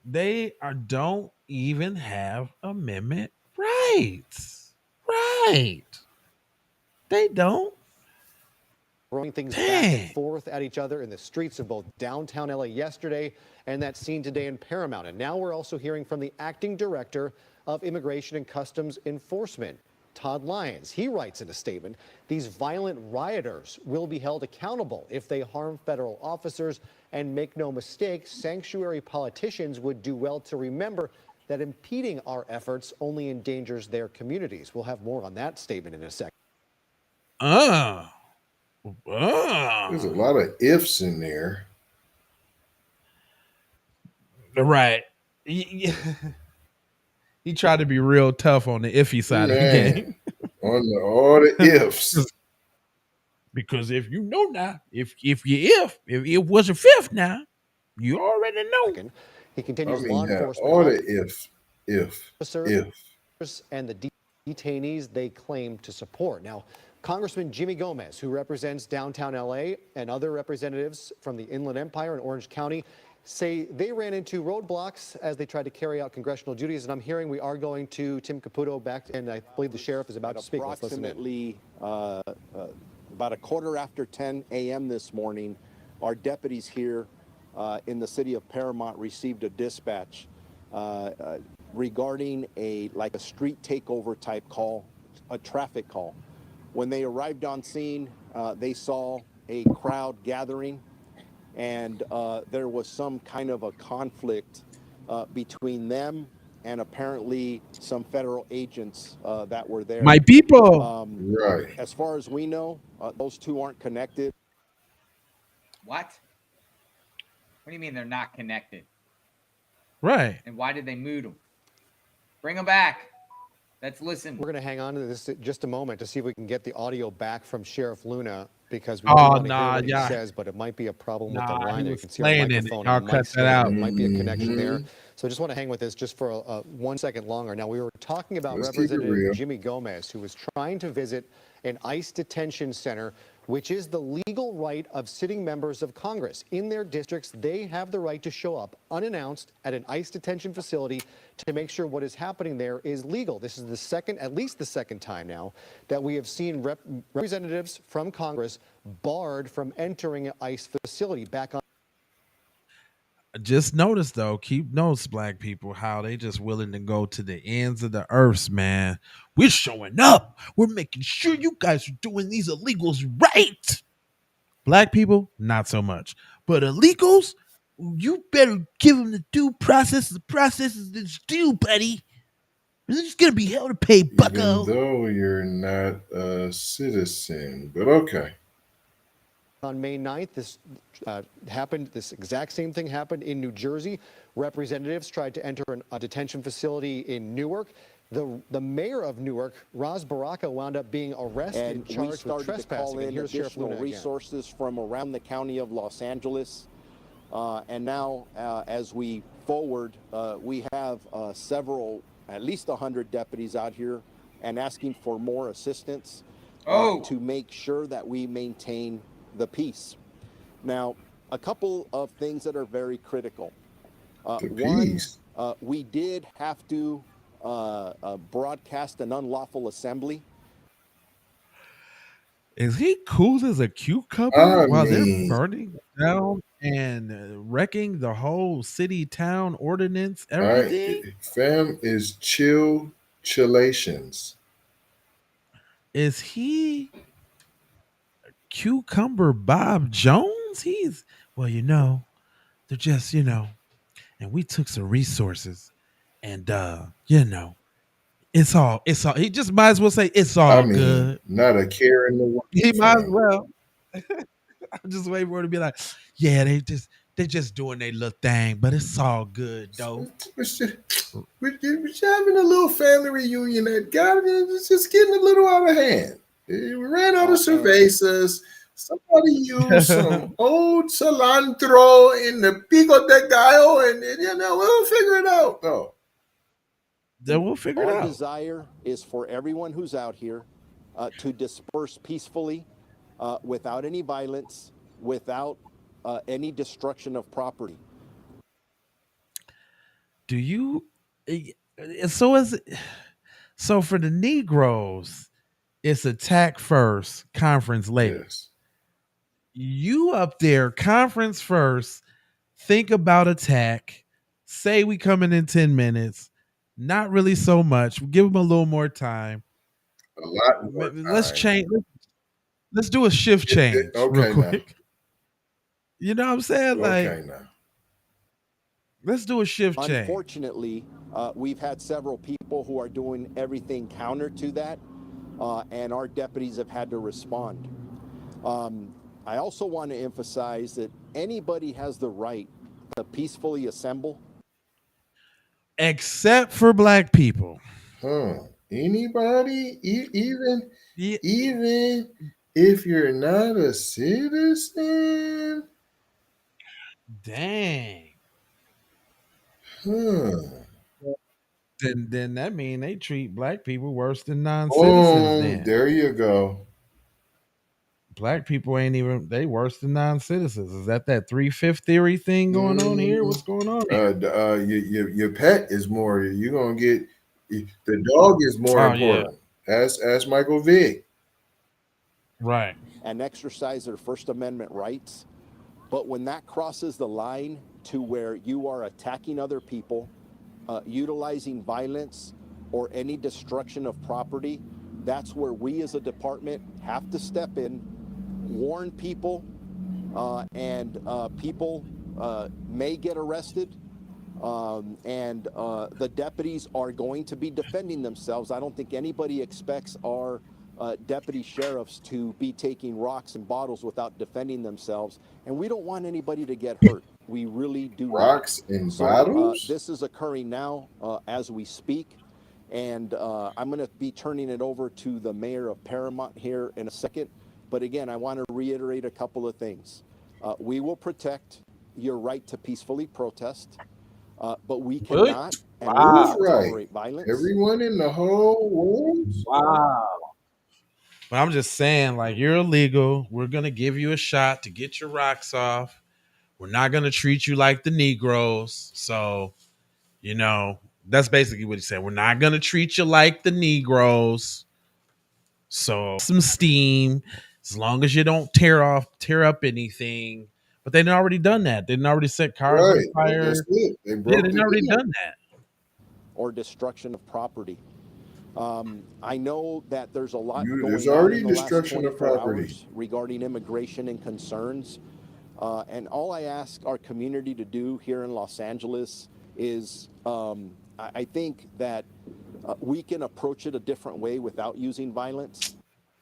They don't even have amendment rights. Right. They don't. Throwing things back and forth at each other in the streets of both downtown LA yesterday and that scene today in Paramount. And now we're also hearing from the acting director of Immigration and Customs Enforcement, Todd Lyons. He writes in a statement, these violent rioters will be held accountable if they harm federal officers. And make no mistake, sanctuary politicians would do well to remember that impeding our efforts only endangers their communities. We'll have more on that statement in a second. There's a lot of ifs in there. Right. He tried to be real tough on the iffy side of the game. On all the ifs. Because if you know now, if it was a fifth now, you already know. He continues law enforcement. All the if. And the detainees they claim to support. Now, Congressman Jimmy Gomez, who represents downtown LA, and other representatives from the Inland Empire and Orange County say they ran into roadblocks as they tried to carry out congressional duties. And I'm hearing we are going to Tim Caputo back, and I believe the sheriff is about to speak. Approximately about a quarter after 10 a.m. this morning, our deputies here in the city of Paramount received a dispatch regarding a street takeover type call, a traffic call. When they arrived on scene, they saw a crowd gathering, and there was some kind of a conflict between them and apparently some federal agents that were there. My people. Right. As far as we know, those two aren't connected. What? What do you mean they're not connected? Right. And why did they move them? Bring them back. Let's listen. We're going to hang on to this just a moment to see if we can get the audio back from Sheriff Luna, because we want to hear what he says, but it might be a problem with the line. You can see our microphone on the mic stand. There might be a connection there. So I just want to hang with this just for 1 second longer. Now, we were talking about Representative Jimmy Gomez, who was trying to visit an ICE detention center, which is the legal right of sitting members of Congress. In their districts, they have the right to show up unannounced at an ICE detention facility to make sure what is happening there is legal. This is the second, at least the second time now, that we have seen representatives from Congress barred from entering an ICE facility. Back on. Just notice, though, keep notice, black people, how they just willing to go to the ends of the earth, man. We're showing up. We're making sure you guys are doing these illegals right. Black people, not so much. But illegals, you better give them the due process. The process is due, buddy. They're just going to be held to pay, bucko. Even though you're not a citizen. But okay. On May 9th, this happened. This exact same thing happened in New Jersey. Representatives tried to enter a detention facility in Newark. The mayor of Newark, Ras Baraka, wound up being arrested and charged with trespassing. And here's Sheriff Luna resources from around the county of Los Angeles. And now, as we forward, we have several, at least 100 deputies out here and asking for more assistance to make sure that we maintain the peace. Now, a couple of things that are very critical. One, we did have to broadcast an unlawful assembly. Is he cool as a cucumber while they're burning down and wrecking the whole city, town, ordinance, everything? Fam is chillations. Is he Cucumber Bob Jones? He's, well, they're just, and we took some resources and, it's all, he just might as well say it's all good. Not a care in the world. He might as well. I'm just waiting for it to be like, yeah, they just doing their little thing, but it's all good, though. We're having a little family reunion that it's just getting a little out of hand. We ran out of cervezas. Somebody used some old cilantro in the pico de gallo, and we'll figure it out, though. Then we'll figure it out. Our desire is for everyone who's out here to disperse peacefully, without any violence, without any destruction of property. Do you? So is so for the Negroes, it's attack first, conference later. Yes. You up there, conference first. Think about attack. Say we coming in 10 minutes. Not really so much. Give them a little more time. A lot more Let's time. change. Let's do a shift change real Okay, now. quick. You know what I'm saying? Like, Okay, now. let's do a shift change. Unfortunately, we've had several people who are doing everything counter to that, and our deputies have had to respond. I also want to emphasize that anybody has the right to peacefully assemble. Except for black people. Anybody, even if you're not a citizen? Dang. Then that mean they treat black people worse than non-citizens. Then There you go. black people ain't even they worse than non-citizens. Is that 3/5 theory thing going on here? What's going on here? Your pet is more. You're gonna get the dog is more important. Yeah. Ask Michael Vick. Right. And exercise their First Amendment rights. But when that crosses the line to where you are attacking other people, utilizing violence, or any destruction of property, that's where we as a department have to step in, warn people, and people may get arrested. And the deputies are going to be defending themselves. I don't think anybody expects our deputy sheriffs to be taking rocks and bottles without defending themselves. And we don't want anybody to get hurt. We really do Rocks not. and bottles? This is occurring now as we speak. And I'm going to be turning it over to the mayor of Paramount here in a second. But again, I want to reiterate a couple of things. We will protect your right to peacefully protest. But we cannot and will not tolerate violence. Everyone in the whole world? Wow. But I'm just saying, like, you're illegal. We're going to give you a shot to get your rocks off. We're not going to treat you like the Negroes. So, you know, that's basically what he said. We're not going to treat you like the Negroes. So, some steam, as long as you don't tear up anything. But they'd already done that. They'd already set cars on fire. That's it. They broke they'd already done that. Or destruction of property. I know that there's a lot going There's on already in the last destruction of 24 property. hours regarding immigration and concerns. And all I ask our community to do here in Los Angeles is I think that we can approach it a different way without using violence.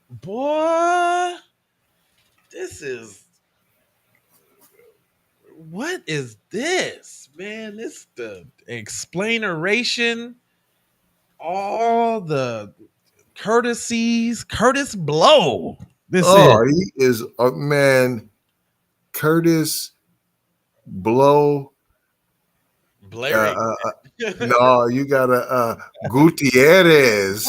Boy, what is this, man? This the explaineration, all the courtesies, Curtis Blow. He is a man. Curtis Blow. Blaring. No, you got a Gutierrez.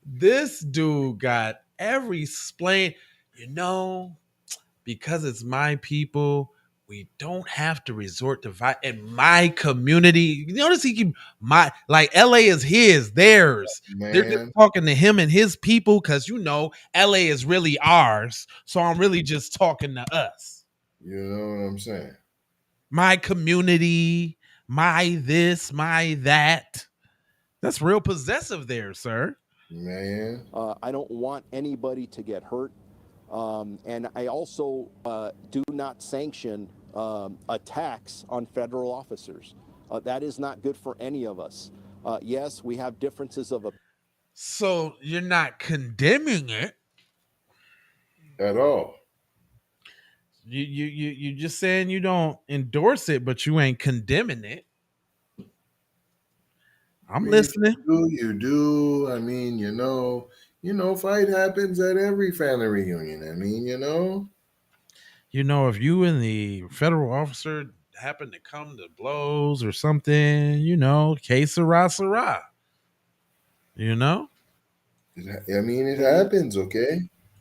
This dude got every explain. You know, because it's my people, we don't have to resort to violence in my community. You notice he keep like LA is his, theirs. Man. They're just talking to him and his people because you know LA is really ours. So I'm really just talking to us. You know what I'm saying? My community, my this, my that. That's real possessive there, sir. Man. I don't want anybody to get hurt. And I also do not sanction attacks on federal officers. That is not good for any of us. Yes, we have differences of opinion. So you're not condemning it at all. You just saying you don't endorse it, but you ain't condemning it. I'm listening. You do. I mean, you know, fight happens at every family reunion. I mean, if you and the federal officer happen to come to blows or something, que sera, sera. I mean, it happens, okay?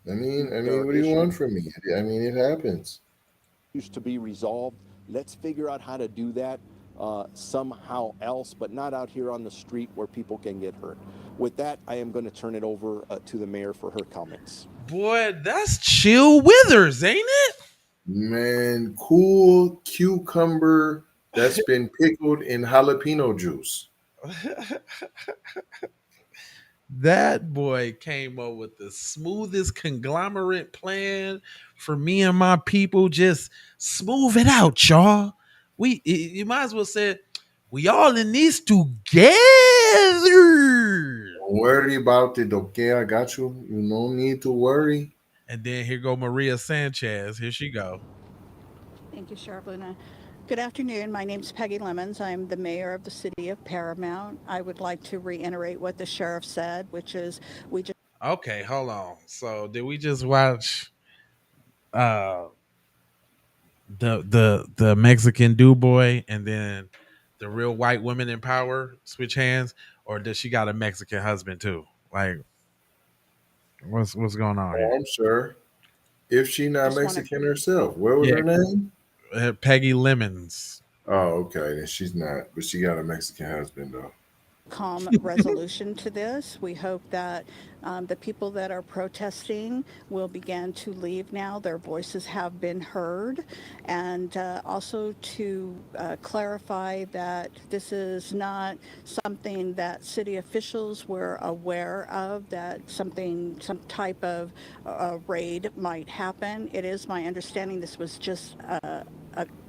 I mean, There are what do you issues want from me? I mean, it happens. to be resolved. Let's figure out how to do that somehow else, but not out here on the street where people can get hurt. With that, I am going to turn it over to the mayor for her comments. Boy, that's Chill Withers, ain't it? Man, cool cucumber that's been pickled in jalapeno juice. That boy came up with the smoothest conglomerate plan for me and my people. Just smooth it out, y'all. You might as well say we all in this together. Don't worry about it, okay? I got you. You no need to worry. And then here go Maria Sanchez. Here she go. Thank you, Sheriff Luna. Good afternoon. My name is Peggy Lemons. I'm the mayor of the city of Paramount. I would like to reiterate what the sheriff said, which is we just Okay, hold on. So did we just watch the Mexican do boy and then the real white women in power switch hands, or does she got a Mexican husband too? Like, what's going on here? I'm sure. If she not Just wanna- Mexican herself, what was Yeah. her name? Peggy Lemons. Oh, okay. Then she's not, but she got a Mexican husband though. calm resolution to this. We hope that the people that are protesting will begin to leave now. Their voices have been heard. And also to clarify that this is not something that city officials were aware of, that some type of raid might happen. It is my understanding this was just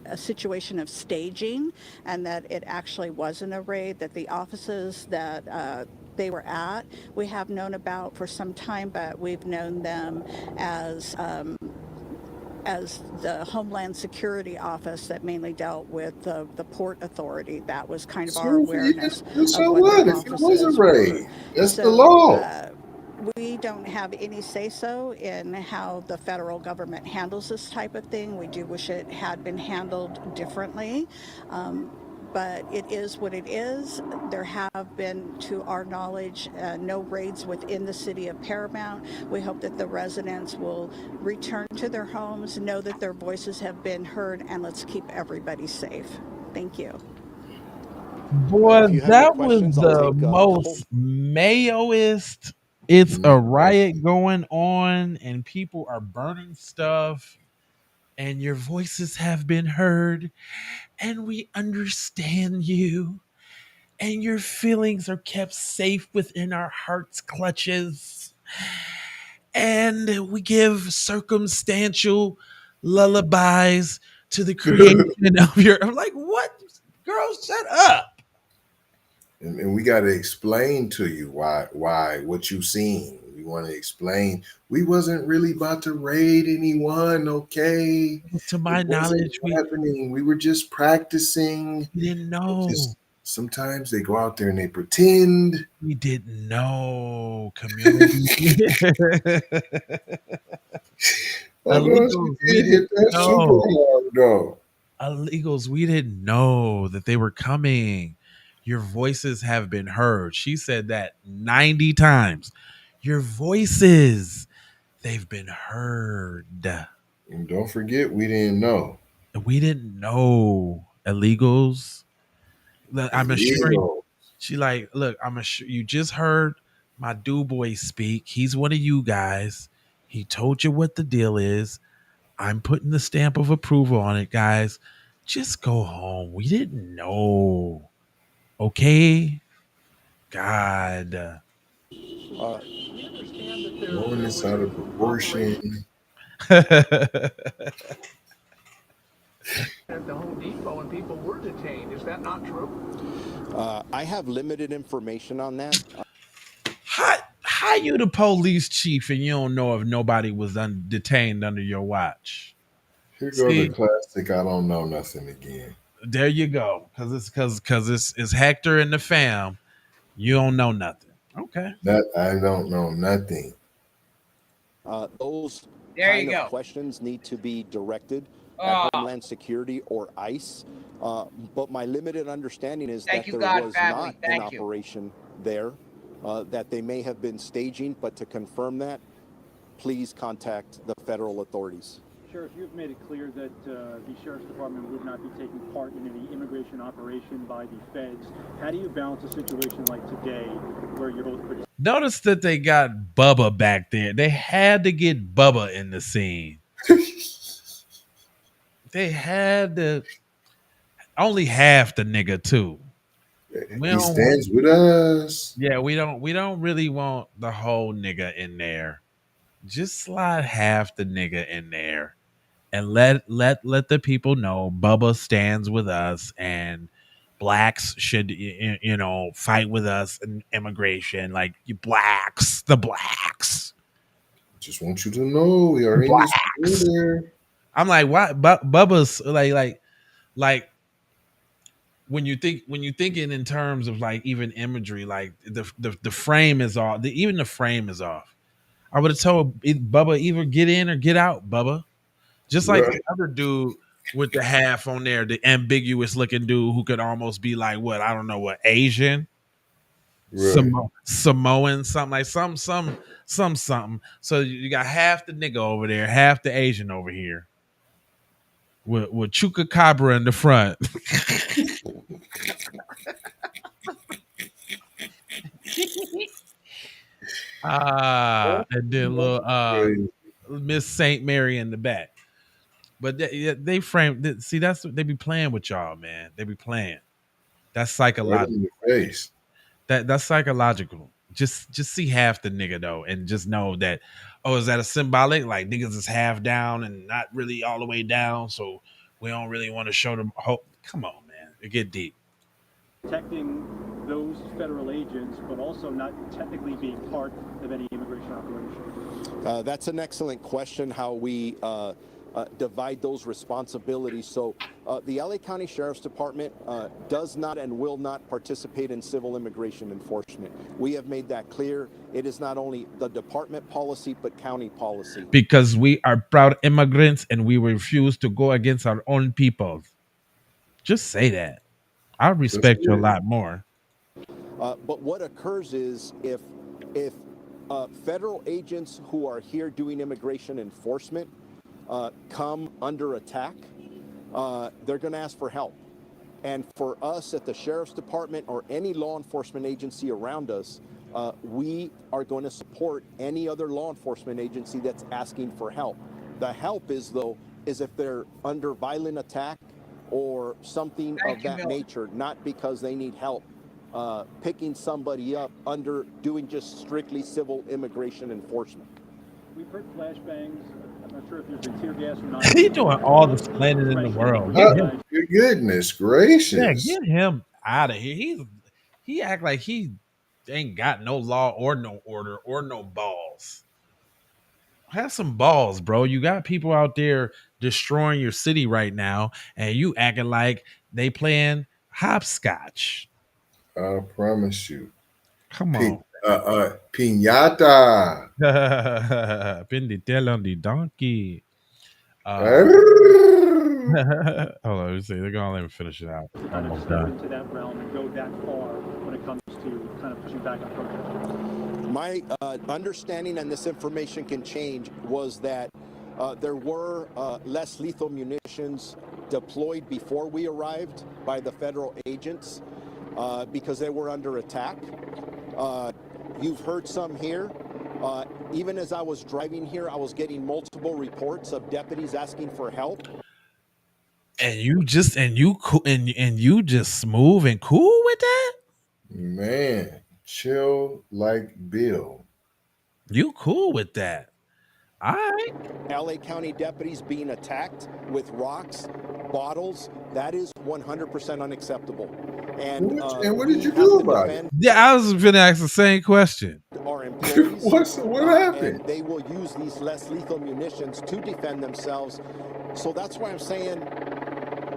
a situation of staging, and that it actually wasn't a raid, that the offices that they were at, we have known about for some time, but we've known them as the Homeland Security Office that mainly dealt with the Port Authority. That was kind of our awareness So of what what? their If it was a offices raid, were. that's the So, law. we don't have any say-so in how the federal government handles this type of thing. We do wish it had been handled differently. But it is what it is. There have been, to our knowledge, no raids within the city of Paramount. We hope that the residents will return to their homes, know that their voices have been heard, and let's keep everybody safe. Thank you. Boy, If you have that any was questions, I'll the take a couple. most Mayoist. It's a riot going on, and people are burning stuff, and your voices have been heard, and we understand you, and your feelings are kept safe within our hearts' clutches. And we give circumstantial lullabies to the creation of your. I'm like, what? Girl, shut up. And we got to explain to you why what you seen. We want to explain. We wasn't really about to raid anyone, okay? To my knowledge, we were just practicing. We didn't know. Sometimes they go out there and they pretend. We didn't know, community. Illegals, we didn't know. Illegals, we didn't know that they were coming. Your voices have been heard. She said that 90 times. Your voices, they've been heard. And don't forget, we didn't know. We didn't know, illegals. I'm assuring she like, look, I'm sure you just heard my do boy speak. He's one of you guys. He told you what the deal is. I'm putting the stamp of approval on it, guys. Just go home. We didn't know. Okay? God. Blowing this out of proportion. At the Home Depot and people were detained. Is that not true? I have limited information on that. How you the police chief and you don't know if nobody was detained under your watch? Here go the classic. I don't know nothing again. There you go. Because it's Hector and the fam. You don't know nothing. Okay. That I don't know nothing. Those There kind you of go. questions need to be directed at Homeland Security or ICE. But my limited understanding is that there was not an operation there, that they may have been staging, but to confirm that, please contact the federal authorities. Sheriff, you've made it clear that the Sheriff's Department would not be taking part in any immigration operation by the feds. How do you balance a situation like today where you're both pretty... Notice that they got Bubba back there. They had to get Bubba in the scene. They had to... Only half the nigga, too. He stands with us. Yeah, we don't really want the whole nigga in there. Just slide half the nigga in there and let the people know Bubba stands with us and blacks should fight with us in immigration. Like you blacks, the blacks. Just want you to know we are in this order. I'm like, why Bubba's like when you thinking in terms of like even imagery, like the frame is off. Even the frame is off. I would have told Bubba either get in or get out, Bubba. Just like the other dude with the half on there, the ambiguous looking dude who could almost be like what, I don't know what, Asian, Samoan, something like something. So you got half the nigga over there, half the Asian over here, with Chupacabra in the front. And then little Miss Saint Mary in the back. But they frame. See, that's they be playing with y'all, man. They be playing. That's psychological. Right in your face. That's psychological. Just see half the nigga though, and just know that. Oh, is that a symbolic? Like niggas is half down and not really all the way down, so we don't really want to show them hope. Come on, man. It get deep. Protecting those federal agents, but also not technically being part of any immigration operation? That's an excellent question, how we divide those responsibilities. So the LA County Sheriff's Department does not and will not participate in civil immigration enforcement. We have made that clear. It is not only the department policy, but county policy. Because we are proud immigrants and we refuse to go against our own people. Just say that. I respect you a lot more. But what occurs is if federal agents who are here doing immigration enforcement come under attack, they're going to ask for help. And for us at the Sheriff's Department or any law enforcement agency around us, we are going to support any other law enforcement agency that's asking for help. The help is if they're under violent attack or something of that nature, not because they need help picking somebody up under doing just strictly civil immigration enforcement. We've heard flashbangs. I'm not sure if there's been tear gas or not. He's doing all the splendid in the world. Goodness gracious. Yeah, get him out of here. He act like he ain't got no law or no order or no balls. Have some balls, bro. You got people out there destroying your city right now, and you acting like they playing hopscotch. I promise you. Come on. Piñata. Pinditel on the donkey. Hold on, let me see. They're gonna let me finish it out. Almost done. Into that realm and go that far when it comes to kind of pushing back on protesters. My understanding, and this information can change, was that there were less lethal munitions deployed before we arrived by the federal agents because they were under attack. You've heard some here. Even as I was driving here, I was getting multiple reports of deputies asking for help. And you just smooth and cool with that? Man, chill like Bill. You cool with that? All right. LA County deputies being attacked with rocks, bottles, that is 100% unacceptable. And what did you do about it? Yeah, I was going to ask the same question. Our employees, what happened? And they will use these less lethal munitions to defend themselves. So that's why I'm saying,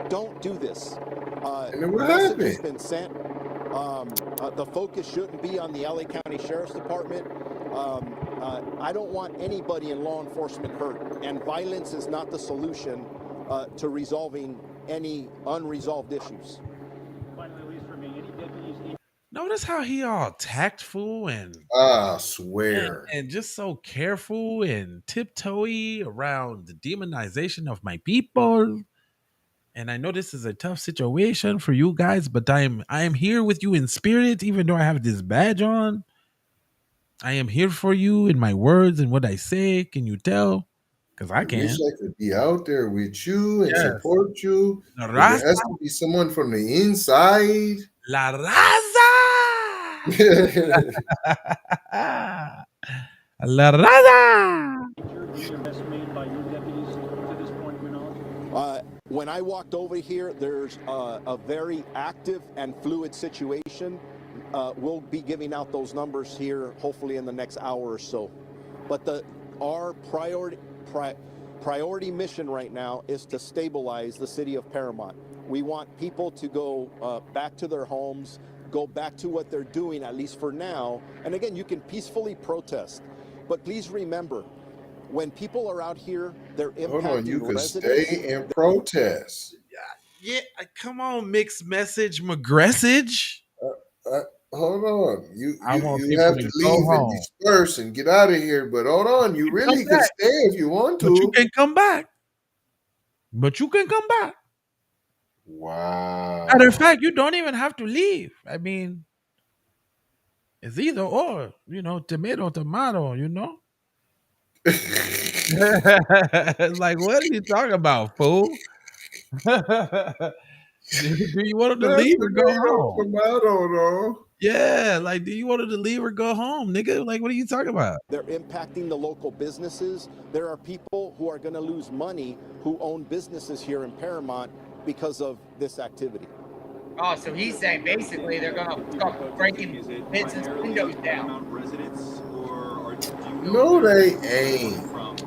don't do this. And then what happened? Has been sent. The focus shouldn't be on the LA County Sheriff's Department. I don't want anybody in law enforcement hurt, and violence is not the solution to resolving any unresolved issues. Finally, at least for me, any deputies... No, notice how he all tactful and I swear. and just so careful and tiptoey around the demonization of my people. And I know this is a tough situation for you guys, but I am here with you in spirit, even though I have this badge on. I am here for you in my words and what I say. Can you tell? Because I I wish can. I could be out there with you and Yes. support you. La But there raza. has to be someone from the inside. La raza. La raza. When I walked over here, there's a very active and fluid situation. We'll be giving out those numbers here, hopefully in the next hour or so. But our priority mission right now is to stabilize the city of Paramount. We want people to go back to their homes, go back to what they're doing, at least for now. And again, you can peacefully protest. But please remember, when people are out here, they're impacting Hold on, you could residents. stay and protest. Yeah, come on, mixed message, McGressage. Hold on, you want you people have to to go leave and home. disperse and get out of here. But hold on, you really come could back. stay if you want But you to. can come back. But you can come back. Wow. Matter of fact, you don't even have to leave. I mean, it's either or, tomato, tomato, Like, what are you talking about, fool? Do you want him to Not leave or go tomato, home? tomato, though. Yeah, like, do you want him to leave or go home, nigga? Like, what are you talking about? They're impacting the local businesses. There are people who are going to lose money who own businesses here in Paramount because of this activity. Oh, so he's saying basically they're going to start breaking business windows down. No, they ain't.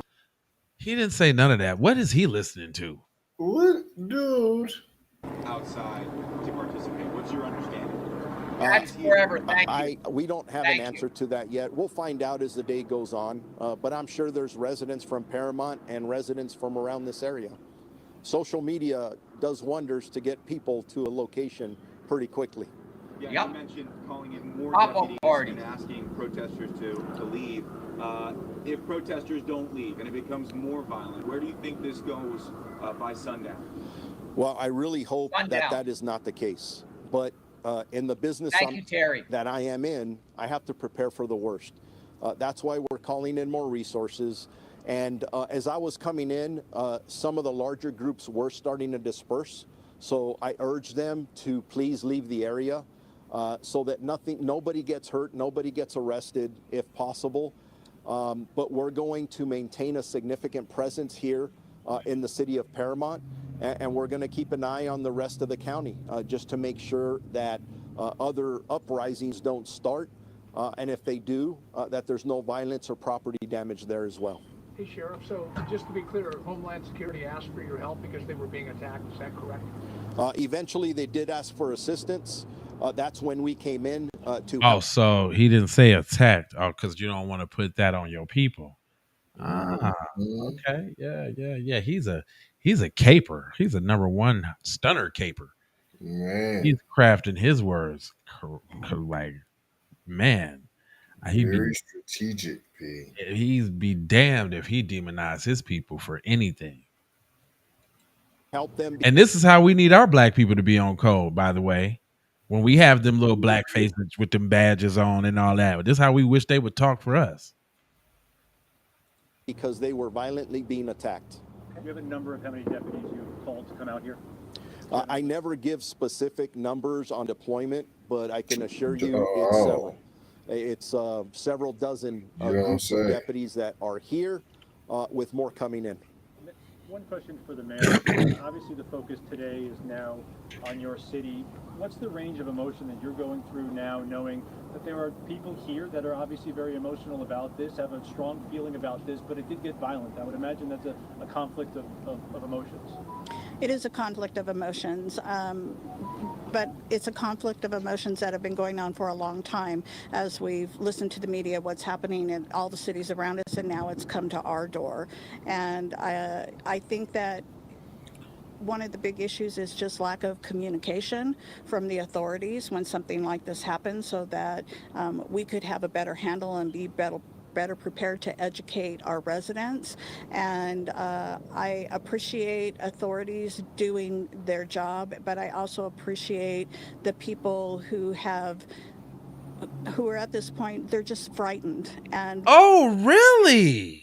He didn't say none of that. What is he listening to? What, dude? Outside to participate. What's your understanding? That's forever. Thank you. We don't have an answer to that yet. We'll find out as the day goes on. But I'm sure there's residents from Paramount and residents from around this area. Social media does wonders to get people to a location pretty quickly. Yeah, you mentioned calling in more Pop-up deputies party. and asking protesters to leave. If protesters don't leave and it becomes more violent, where do you think this goes by sundown? Well, I really hope Sundown. that is not the case. But in the business Thank you, Terry. that I am in, I have to prepare for the worst. That's why we're calling in more resources. And as I was coming in, some of the larger groups were starting to disperse. So I urge them to please leave the area so that nobody gets hurt, nobody gets arrested if possible. But we're going to maintain a significant presence here in the city of Paramount. And we're going to keep an eye on the rest of the county just to make sure that other uprisings don't start. And if they do, that there's no violence or property damage there as well. Hey, Sheriff, so just to be clear, Homeland Security asked for your help because they were being attacked. Is that correct? Eventually, they did ask for assistance. That's when we came in to Oh, so he didn't say attacked. Oh, because you don't want to put that on your people. Okay. Yeah. He's a caper. He's a number one stunner caper. Man. He's crafting his words like, man. Very strategic, P. He'd be damned if he demonized his people for anything. Help them. And this is how we need our black people to be on code, by the way. When we have them little black faces with them badges on and all that. This is how we wish they would talk for us. Because they were violently being attacked. Do you have a number of how many deputies you've called to come out here? I never give specific numbers on deployment, but I can assure you it's several dozen groups of deputies that are here with more coming in. One question for the mayor. Obviously, the focus today is now on your city. What's the range of emotion that you're going through now, knowing that there are people here that are obviously very emotional about this, have a strong feeling about this, but it did get violent? I would imagine that's a conflict of emotions. It is a conflict of emotions, but it's a conflict of emotions that have been going on for a long time as we've listened to the media, what's happening in all the cities around us, and now it's come to our door. And I think that one of the big issues is just lack of communication from the authorities when something like this happens, so that we could have a better handle and be better prepared to educate our residents. And I appreciate authorities doing their job, but I also appreciate the people who are at this point, they're just frightened. And oh, really?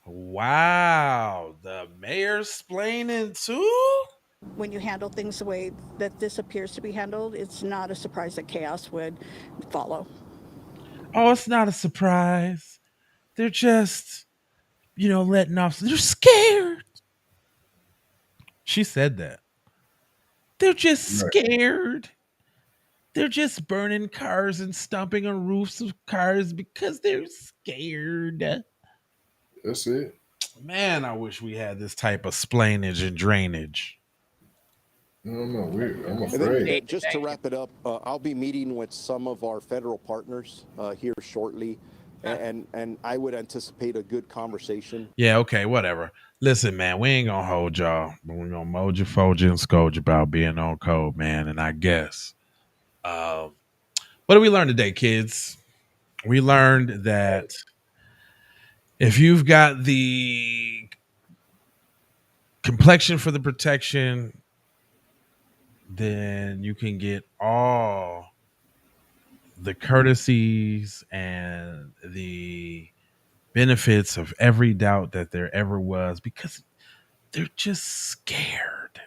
Wow, the mayor's explaining too? When you handle things the way that this appears to be handled, it's not a surprise that chaos would follow. Oh, it's not a surprise. They're just, letting off. They're scared. She said that. They're just scared. They're just burning cars and stomping on roofs of cars because they're scared. That's it. Man, I wish we had this type of splainage and drainage. No, I'm afraid. Just to wrap it up, I'll be meeting with some of our federal partners here shortly, and I would anticipate a good conversation. Yeah, okay, whatever. Listen, man, we ain't gonna hold y'all, but we're gonna mold you, fold you, and scold you about being on code, man. And I guess, what did we learn today, kids? We learned that if you've got the complexion for the protection, then you can get all the courtesies and the benefits of every doubt that there ever was, because they're just scared.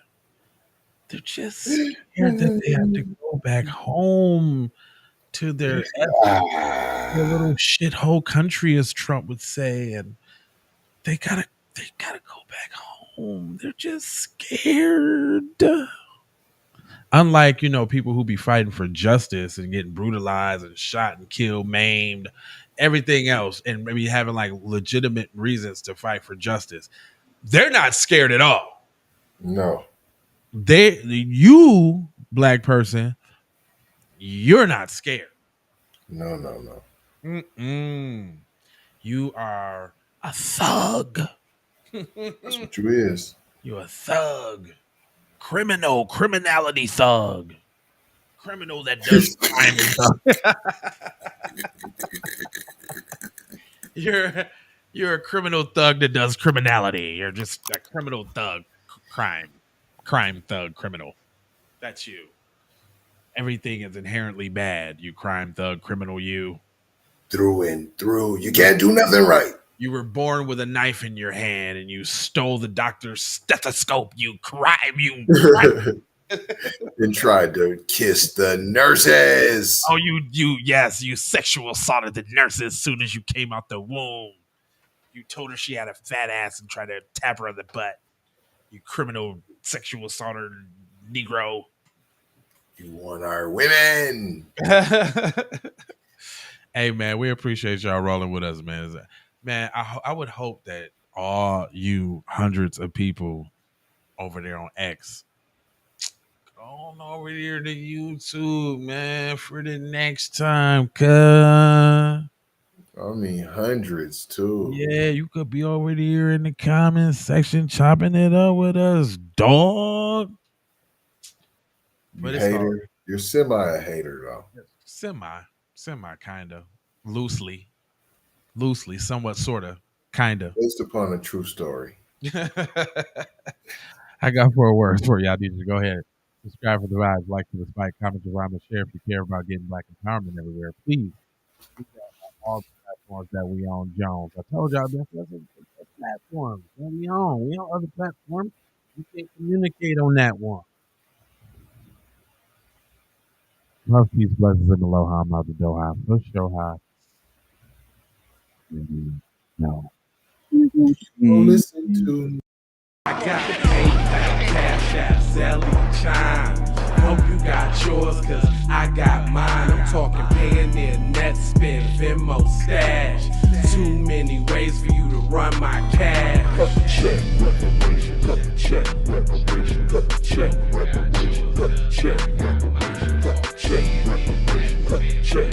They're just scared that they have to go back home to their little shithole country, as Trump would say, and they gotta go back home. They're just scared. Unlike, people who be fighting for justice and getting brutalized and shot and killed, maimed, everything else, and maybe having like legitimate reasons to fight for justice. They're not scared at all. No. You, black person, you're not scared. No. You are a thug. That's what you is. You're a thug. Criminality thug. Criminal that does crime. You're a criminal thug that does criminality. You're just a criminal thug. Crime thug criminal. That's you. Everything is inherently bad. You crime thug criminal, you. Through and through. You can't do nothing right. You were born with a knife in your hand and you stole the doctor's stethoscope. You crime. And tried to kiss the nurses. Oh, you sexual assaulted the nurses as soon as you came out the womb. You told her she had a fat ass and tried to tap her on the butt. You criminal sexual assaulter Negro. You want our women. Hey, man, we appreciate y'all rolling with us, man. Man, I would hope that all you hundreds of people over there on X, go on over here to YouTube, man, for the next time, cuz. I mean, hundreds, too. Yeah, you could be over there in the comment section chopping it up with us, dog. But it's hater. You're semi a hater, though. Semi, kind of. Loosely, somewhat, sort of, kind of. Based upon a true story. I got 4 words for y'all. Need to go ahead. Subscribe for the vibes, like for the spike, comment, around, and share if you care about getting black empowerment everywhere. Please. All the platforms that we on, Jones. I told y'all that's a platform that we on. We on other platforms. We can't communicate on that one. Love, peace, blessings, and aloha. I'm out the Doha. Push Doha. No. Listen to. I got the PayPal, Cash App, Zelle, Chime. Hope you got yours, cause I got mine. I'm talking Payoneer, Netspend, Venmo, Stash. Too many ways for you to run my cash. Cut the check, reparation, cut the check, reparation, cut the check, reparation, cut the check, reparation, cut the check, reparation, cut the check.